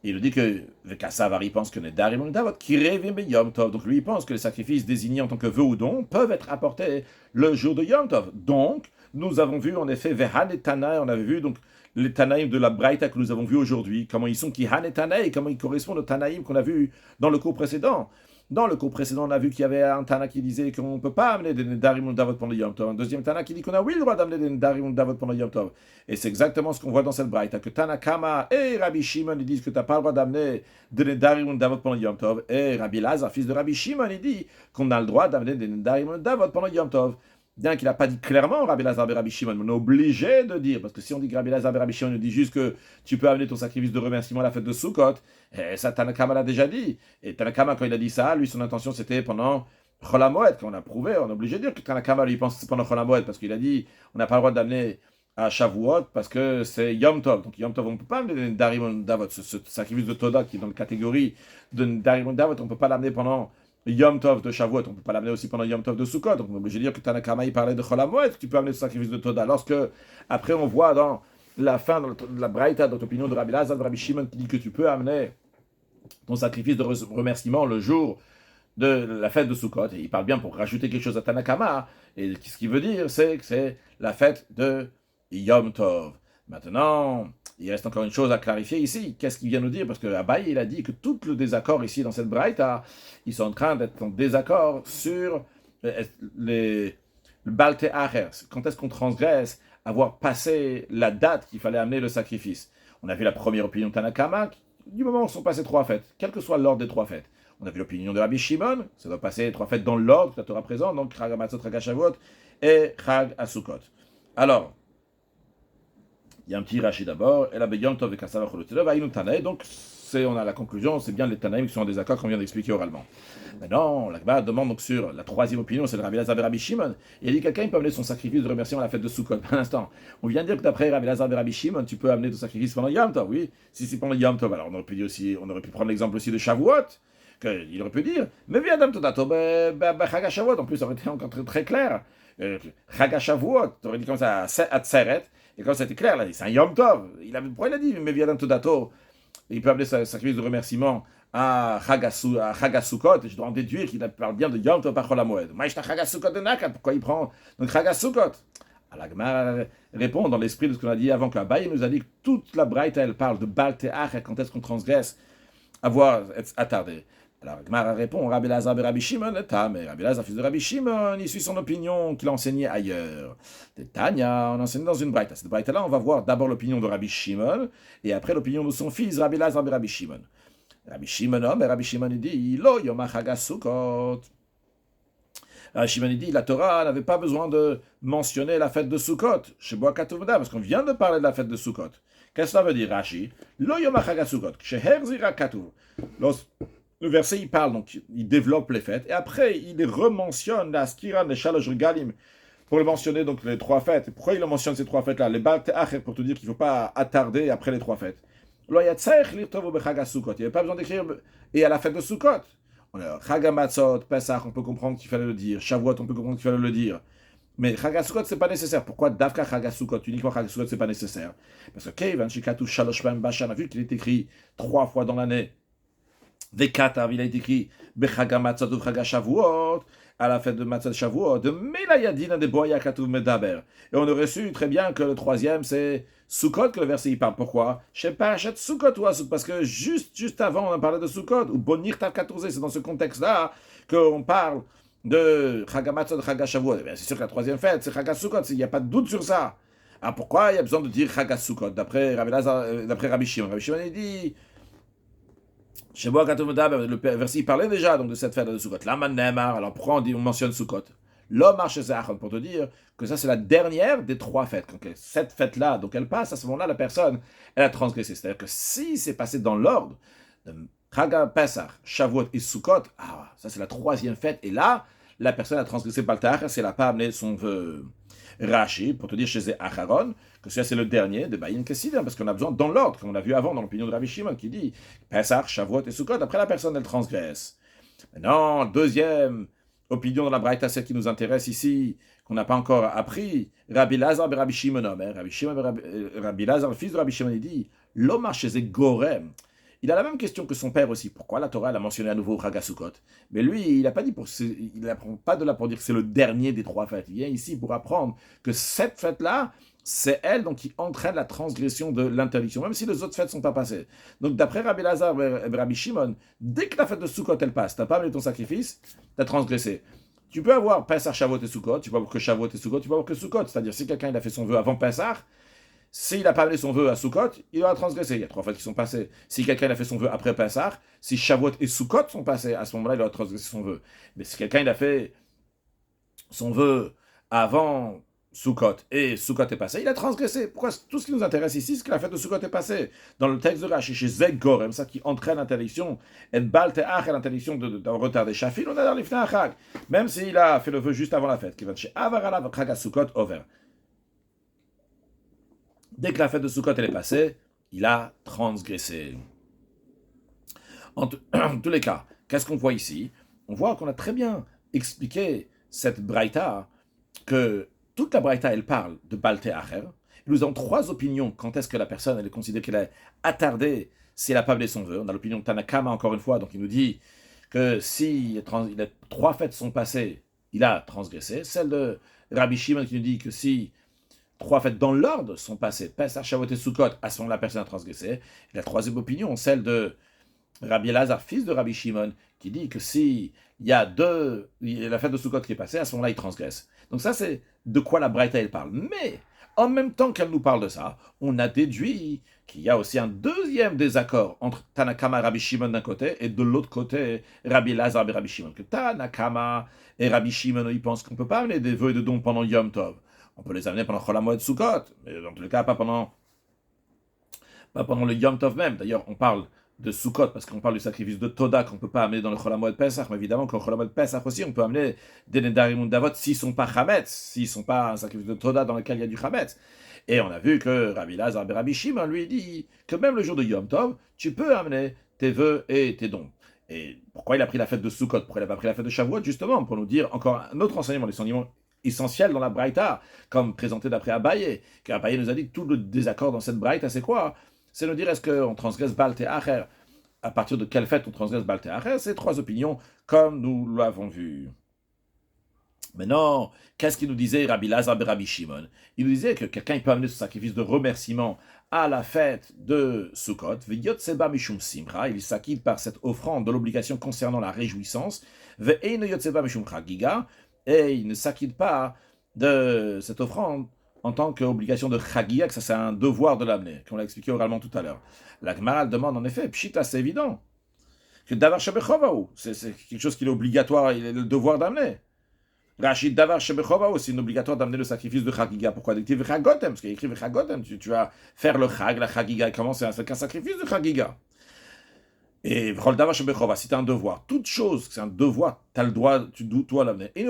Il nous dit que Vekassavar, il pense que Nedarim Davot, qui revient Yom Tov. Donc lui, il pense que les sacrifices désignés en tant que vœu ou don peuvent être apportés le jour de Yom Tov. Donc, nous avons vu en effet Vehan et Tanaï, on avait vu donc les Tanaïm de la Braïta que nous avons vu aujourd'hui, comment ils sont qui Han et Tanaï, comment ils correspondent aux Tanaïm qu'on a vu dans le cours précédent. Dans le cours précédent, on a vu qu'il y avait un Tana qui disait qu'on ne peut pas amener des Nedarim Davot pendant Yom Tov. Un deuxième Tana qui dit qu'on a oui le droit d'amener des Nedarim Davot pendant Yom Tov. Et c'est exactement ce qu'on voit dans cette braïta, que Tanakama et Rabbi Shimon ils disent que tu n'as pas le droit d'amener des Nedarim Davot pendant Yom Tov. Et Rabbi Lazar, fils de Rabbi Shimon, il dit qu'on a le droit d'amener des Nedarim Davot pendant Yom Tov. Bien qu'il n'a pas dit clairement Rabbi Lazar et Rabbi Shimon, mais on est obligé de dire, parce que si on dit que Rabbi Lazar et Rabbi Shimon nous dit juste que tu peux amener ton sacrifice de remerciement à la fête de Sukkot, et ça Tanakama l'a déjà dit. Et Tanakama, quand il a dit ça, lui, son intention c'était pendant Chol HaMoed, qu'on a prouvé, on est obligé de dire que Tanakama lui pense que c'est pendant Chol HaMoed, parce qu'il a dit on n'a pas le droit d'amener à Shavuot parce que c'est Yom Tov. Donc Yom Tov, on ne peut pas amener Darimon Davot, ce sacrifice de Toda qui est dans la catégorie de Darimon Davot, on ne peut pas l'amener pendant Yom Tov de Shavuot, on ne peut pas l'amener aussi pendant Yom Tov de Sukkot. Donc on est obligé de dire que Tanakama il parlait de Chol HaMoed, que tu peux amener ce sacrifice de Toda. Lorsque, après on voit dans la fin de la Braïta, dans l'opinion de Rabbi Lazar, de Rabbi Shimon, qui dit que tu peux amener ton sacrifice de remerciement le jour de la fête de Sukkot. Et il parle bien pour rajouter quelque chose à Tanakama. Et ce qu'il veut dire, c'est que c'est la fête de Yom Tov. Maintenant, il reste encore une chose à clarifier ici. Qu'est-ce qu'il vient nous dire? Parce que Abaye, il a dit que tout le désaccord ici dans cette braïta, ils sont en train d'être en désaccord sur le Balte Acher. Quand est-ce qu'on transgresse avoir passé la date qu'il fallait amener le sacrifice? On a vu la première opinion de Tanakama, du moment où sont passées 3 fêtes, quel que soit l'ordre des 3 fêtes. On a vu l'opinion de Rabbi Shimon, ça doit passer 3 fêtes dans l'ordre que la Torah présente, donc Chag HaMatzot, Chag HaShavuot et Chag HaSukkot. Alors, il y a un petit Rashi d'abord, et la Beyom Tov et Kassav Cholotelov, Aïnou Tanaï, donc on a la conclusion, c'est bien les Tanaïm qui sont en désaccord qu'on vient d'expliquer oralement. Maintenant, la Gemara demande donc sur la troisième opinion, c'est le Rabbi Lazar et Rabbi Shimon. Il a dit quelqu'un peut amener son sacrifice de remerciement à la fête de Sukkot. Un instant, on vient de dire que d'après Rabbi Lazar et Rabbi Shimon, tu peux amener ton sacrifice pendant Yom Tov, oui. Si c'est pendant Yom Tov, alors on aurait pu dire aussi, on aurait pu prendre l'exemple aussi de Shavuot, qu'il aurait pu dire, mais viens Adam Todato, Chag HaShavuot, en plus ça aurait été encore très clair. Chag HaShavuot, tu aurais dit comme ça à Tseret, et quand c'était clair, là, c'est un Yom Tov. Pourquoi il a dit, mais viens Adam Todato, il peut amener sa sacrifice de remerciement à Chag HaSukkot, et je dois en déduire qu'il parle bien de Yom Tov par Chol HaMoed. Maïshta Chag HaSukkot de Nakat, pourquoi il prend donc Chag HaSukkot? La Gemara répond dans l'esprit de ce qu'on a dit avant qu'Abaye nous a dit que toute la Braïta, elle parle de Baal Te'ach, quand est-ce qu'on transgresse, avoir attardé. Alors Gemara répond, Rabbi Lazar et Rabbi Shimon, mais Rabbi Lazar, fils de Rabbi Shimon, il suit son opinion qu'il a enseignée ailleurs. Tanya, on enseigne dans une Braïta. Cette Braïta-là, on va voir d'abord l'opinion de Rabbi Shimon, et après l'opinion de son fils, Rabbi Lazar et Rabbi Shimon. Rabbi Shimon, mais Rabbi Shimon il dit, Lo yom Chag HaSukkot. Rabbi Shimon il dit, la Torah n'avait pas besoin de mentionner la fête de Sukkot, chez Boa Katuvda, parce qu'on vient de parler de la fête de Sukkot. Qu'est-ce que cela veut dire, Rashi? Lo yom Chag HaSukkot, sheherzira katuv. Le verset, il parle, donc il développe les fêtes, et après, il rementionne la Skiran, les Shalosh Regalim, pour le mentionner, donc les 3 fêtes. Pourquoi il mentionne ces 3 fêtes-là? Les Baal Te'ach, pour te dire qu'il ne faut pas attarder après les 3 fêtes. Il n'y avait pas besoin d'écrire, et à la fête de Sukkot. Chag HaMatzot, Pesach, on peut comprendre qu'il fallait le dire. Shavuot, on peut comprendre qu'il fallait le dire. Mais Chag HaSukkot, c'est pas nécessaire. Pourquoi Davka Chag HaSukkot, uniquement Chag HaSukkot, c'est pas nécessaire? Parce que Kevan Shikatu Shalosh Pa'am Bashan, on a vu qu'il est écrit 3 fois dans l'année. Vekatav, il a été écrit Bechag HaMatzot ou Chag HaShavuot, à la fête de Matzot Shavuot, de Melayadina de Boya Katuv Medaber. Et on aurait su très bien que le 3e, c'est Sukkot que le verset y parle. Pourquoi? Je sais pas, achète Sukkot ou Asuk, parce que juste avant, on a parlé de Sukkot, ou Bonir Tav Katourze, c'est dans ce contexte-là qu'on parle de Chag HaMatzot, Chag HaShavuot. C'est sûr que la 3e fête, c'est Chag HaSukkot, il n'y a pas de doute sur ça. Alors pourquoi il y a besoin de dire Chag HaSukkot? D'après Rabbi Shimon. Rabbi Shimon, il dit. Chez moi, le verset il parlait déjà donc, de cette fête de Sukkot. Alors pourquoi on mentionne Sukkot? L'homme marche pour te dire que ça c'est la dernière des 3 fêtes. Quand cette fête-là, donc elle passe, à ce moment-là, la personne, elle a transgressé. C'est-à-dire que si c'est passé dans l'ordre de Chag Pesach, Shavuot et Sukkot, ça c'est la 3e fête, et là, la personne a transgressé Baltar, si elle n'a pas amené son vœu. Rashi, pour te dire chez Acharon, que ça c'est le dernier de Bayin Kessidim, parce qu'on a besoin dans l'ordre, comme on a vu avant dans l'opinion de Rabbi Shimon, qui dit Pesach, Shavuot et Sukkot, après la personne elle transgresse. Maintenant, 2e opinion dans la Braïta, celle qui nous intéresse ici, qu'on n'a pas encore appris, Rabbi Lazar et Rabbi Shimon, Rabbi Lazar, le fils de Rabbi Shimon, il dit L'Omar chez Gorem. Il a la même question que son père aussi. Pourquoi la Torah a mentionné à nouveau Chag HaSukkot? Mais lui, il n'apprend pas de là pour dire que c'est le dernier des 3 fêtes. Il vient ici pour apprendre que cette fête-là, c'est elle donc, qui entraîne la transgression de l'interdiction, même si les autres fêtes ne sont pas passées. Donc d'après Rabbi Lazar et Rabbi Shimon, dès que la fête de Sukkot elle passe, tu n'as pas amené ton sacrifice, tu as transgressé. Tu peux avoir Pesach, Shavuot et Sukkot, tu peux avoir que Shavuot et Sukkot, tu peux avoir que Sukkot. C'est-à-dire si quelqu'un il a fait son vœu avant Pesach, s'il n'a pas amené son vœu à Sukkot, il aura transgressé. Il y a 3 fêtes qui sont passées. Si quelqu'un a fait son vœu après Pessah, si Shavuot et Sukkot sont passés, à ce moment-là, il aura transgressé son vœu. Mais si quelqu'un a fait son vœu avant Sukkot et Sukkot est passé, il a transgressé. Pourquoi? Tout ce qui nous intéresse ici, c'est que la fête de Sukkot est passée. Dans le texte de Rashi, chez Zeg Gorem, ça qui entraîne l'interdiction, et Baal Te'ach, l'interdiction d'un retard des Shafil, on a dans l'Ifna Chag. Même s'il a fait le vœu juste avant la fête, qui va chez Avarala Chag Sukkot over. Dès que la fête de Sukkot elle est passée, il a transgressé. En tous les cas, qu'est-ce qu'on voit ici? On voit qu'on a très bien expliqué cette braïta, que toute la braïta, elle parle de Baal Te'acher. Nous avons 3 opinions quand est-ce que la personne elle est considérée qu'elle est attardée si elle n'a pas amené son vœu. On a l'opinion de Tanakama encore une fois, donc il nous dit que si 3 fêtes sont passées, il a transgressé. Celle de Rabbi Shimon qui nous dit que si 3 fêtes dans l'ordre sont passées, Pesach, Shavuot et Sukkot, à ce moment-là, personne n'a transgressé. Et la troisième opinion, celle de Rabbi Elazar, fils de Rabbi Shimon, qui dit que si il y a la fête de Sukkot qui est passée, à ce moment-là, il transgresse. Donc ça, c'est de quoi la Braïta, elle parle. Mais, en même temps qu'elle nous parle de ça, on a déduit qu'il y a aussi un deuxième désaccord entre Tanakama et Rabbi Shimon d'un côté, et de l'autre côté, Rabbi Elazar et Rabbi Shimon. Que Tanakama et Rabbi Shimon, ils pensent qu'on ne peut pas amener des vœux et de dons pendant Yom Tov. On peut les amener pendant Chol HaMoed Sukkot, mais dans tous les cas, pas pendant le Yom Tov même. D'ailleurs, on parle de Sukkot, parce qu'on parle du sacrifice de Toda qu'on ne peut pas amener dans le Chol HaMoed Pesach, mais évidemment qu'au Chol HaMoed Pesach aussi, on peut amener des Nedarim ou Davot s'ils ne sont pas Chametz, s'ils ne sont pas un sacrifice de Toda dans lequel il y a du Chametz. Et on a vu que Rabbi Lazar et Rabbi Shimon lui dit que même le jour de Yom Tov, tu peux amener tes vœux et tes dons. Et pourquoi il a pris la fête de Sukkot? Pourquoi il n'a pas pris la fête de Shavuot? Justement, pour nous dire encore un autre enseignement, l'enseignement essentiel dans la Braïta, comme présenté d'après Abaye, car Abaye nous a dit que tout le désaccord dans cette Braïta, c'est quoi? C'est nous dire est-ce qu'on transgresse Baal Te'acher? À partir de quelle fête on transgresse Baal Te'acher? C'est 3 opinions, comme nous l'avons vu. Mais non, qu'est-ce qu'il nous disait Rabbi Lazar et Rabbi Shimon? Il nous disait que quelqu'un peut amener ce sacrifice de remerciement à la fête de Sukkot, V'yot seba mishum simcha, il s'acquitte par cette offrande de l'obligation concernant la réjouissance, Ve'eino yot seba mishum chagiga, et il ne s'acquitte pas de cette offrande en tant qu'obligation de chagiga, que ça c'est un devoir de l'amener, qu'on l'a expliqué oralement tout à l'heure. La Gemara demande en effet, pshita c'est évident, que davar shebechovahu, c'est quelque chose qu'il est obligatoire, il est le devoir d'amener. Rachid Davar Shebechova, c'est une obligatoire d'amener le sacrifice de Chagiga. Pourquoi? Il dit Chagotem, parce qu'il écrit Chagotem, tu vas faire le Chag, la Chagiga, comment c'est un sacrifice de Chagiga. Et Vrol Davar Shebechova, c'est un devoir. Toute chose, c'est un devoir, tu as le droit, tu dois l'amener. Et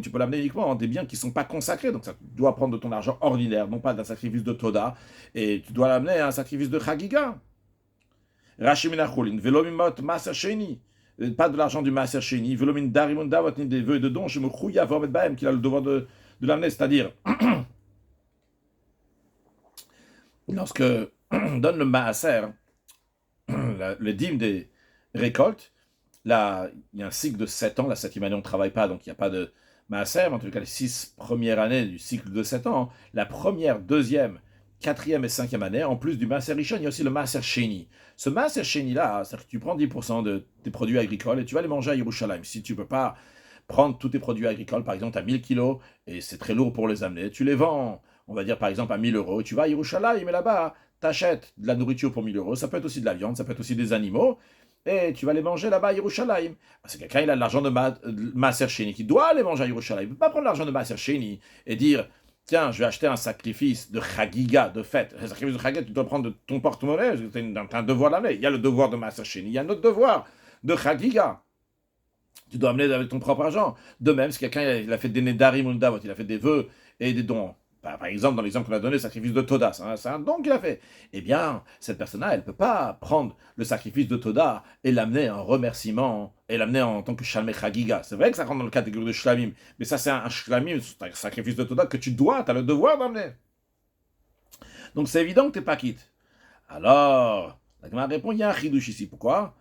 tu peux l'amener uniquement en des biens qui ne sont pas consacrés, donc ça, tu dois prendre de ton argent ordinaire, non pas d'un sacrifice de Toda, et tu dois l'amener à un sacrifice de Chagiga. Rachid Minachulin, Velomimot Maser Sheni. Pas de l'argent du Maaser Sheni, Velomin Darimon Davot, ni des vœux et de dons, je me chouille à Vormet Baem, qu'il a le devoir de l'amener, c'est-à-dire, lorsque on donne le Maaser, le dîme des récoltes, là, il y a un cycle de 7 ans, la 7e année on ne travaille pas, donc il n'y a pas de Maaser, mais en tout cas les 6 premières années du cycle de 7 ans, la première, deuxième, 4e et 5e année, en plus du Maaser Rishon, il y a aussi le Maaser Sheni. Ce Maaser Sheni-là, c'est-à-dire que tu prends 10% de tes produits agricoles et tu vas les manger à Yerushalayim. Si tu ne peux pas prendre tous tes produits agricoles, par exemple, à 1000 kilos, et c'est très lourd pour les amener, tu les vends, on va dire par exemple à 1000 euros, tu vas à Yerushalayim et là-bas, tu achètes de la nourriture pour 1000 euros, ça peut être aussi de la viande, ça peut être aussi des animaux, et tu vas les manger là-bas à Yerushalayim. C'est quelqu'un, il a de l'argent de Maaser Sheni, qui doit les manger à Yerushalayim. Il ne peut pas prendre l'argent de Maaser Sheni et dire tiens, je vais acheter un sacrifice de Chagiga, de fête. Un sacrifice de Chagiga, tu dois prendre de ton porte-monnaie, tu as un devoir d'amener. Il y a le devoir de Maaser Sheni, il y a un autre devoir de Chagiga. Tu dois amener avec ton propre argent. De même, si quelqu'un il a fait des Nedarim ou Davot, il a fait des vœux et des dons. Par exemple, dans l'exemple qu'on a donné, le sacrifice de Toda, c'est un don qu'il a fait. Eh bien, cette personne-là, elle ne peut pas prendre le sacrifice de Toda et l'amener en remerciement, et l'amener en tant que Shalmei Chagiga. C'est vrai que ça rentre dans le catégorie de Shlamim, mais ça, c'est un Shlamim, c'est un sacrifice de Toda que tu as le devoir d'amener. Donc, c'est évident que tu n'es pas quitte. Alors, la Gemara répond, il y a un chidouche ici. Pourquoi?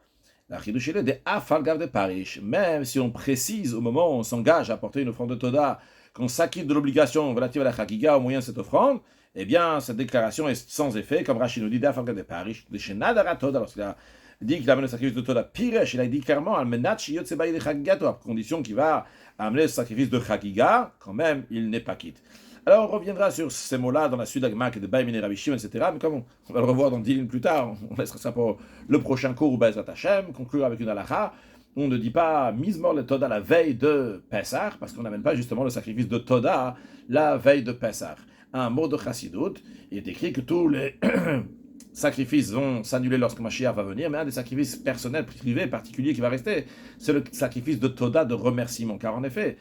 La chidouche est des Afalgav de Parish. Même si on précise au moment où on s'engage à apporter une offrande de Toda, qu'on s'acquitte de l'obligation relative à la Chagiga au moyen de cette offrande, eh bien, cette déclaration est sans effet, comme Rachid nous dit, d'Afalgav de Parish, de chez Nadara Toda, lorsqu'il a dit qu'il amène le sacrifice de Toda Piresh, il a dit clairement, Al-Menach Yotsebaï de Chagiga, à condition qu'il va amener le sacrifice de Chagiga, quand même, il n'est pas quitte. Alors, on reviendra sur ces mots-là dans la suite d'Agmak et de Baïmin et Rabbi Shimon, etc. Mais comme on va le revoir dans 10 lignes plus tard, on laissera ça pour le prochain cours, Bezrat Hashem, conclure avec une halakha. On ne dit pas Mizmor le Toda la veille de Pessah, parce qu'on n'amène pas justement le sacrifice de Toda la veille de Pessah. Un mot de Chassidut, il est écrit que tous les sacrifices vont s'annuler lorsque Mashiach va venir, mais un des sacrifices personnels, privés, particuliers qui va rester, c'est le sacrifice de Toda de remerciement. Car en effet,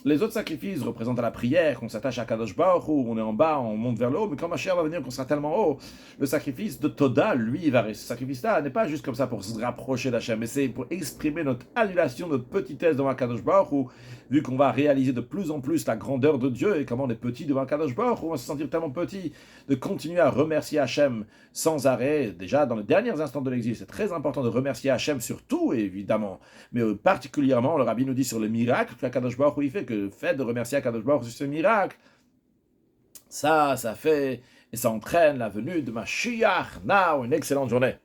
les autres sacrifices représentent la prière, qu'on s'attache à Kadosh Baruch Hu, on est en bas, on monte vers le haut, mais quand Mashiach va venir, qu'on sera tellement haut, le sacrifice de Toda, lui, il va rester. Ce sacrifice-là n'est pas juste comme ça pour se rapprocher d'Hachem, mais c'est pour exprimer notre annulation, notre petitesse devant Kadosh Baruch Hu, vu qu'on va réaliser de plus en plus la grandeur de Dieu et comment on est petit devant Kadosh Baruch Hu, on va se sentir tellement petit de continuer à remercier Hachem sans arrêt. Déjà, dans les derniers instants de l'exil, c'est très important de remercier Hachem sur tout, évidemment, mais particulièrement, le Rabbi nous dit sur le miracle que Kadosh Baruch Hu il fait, que le fait de remercier Kadosh Baruch Hu sur ce miracle, Ça fait, et ça entraîne la venue de Mashiach. Now, une excellente journée.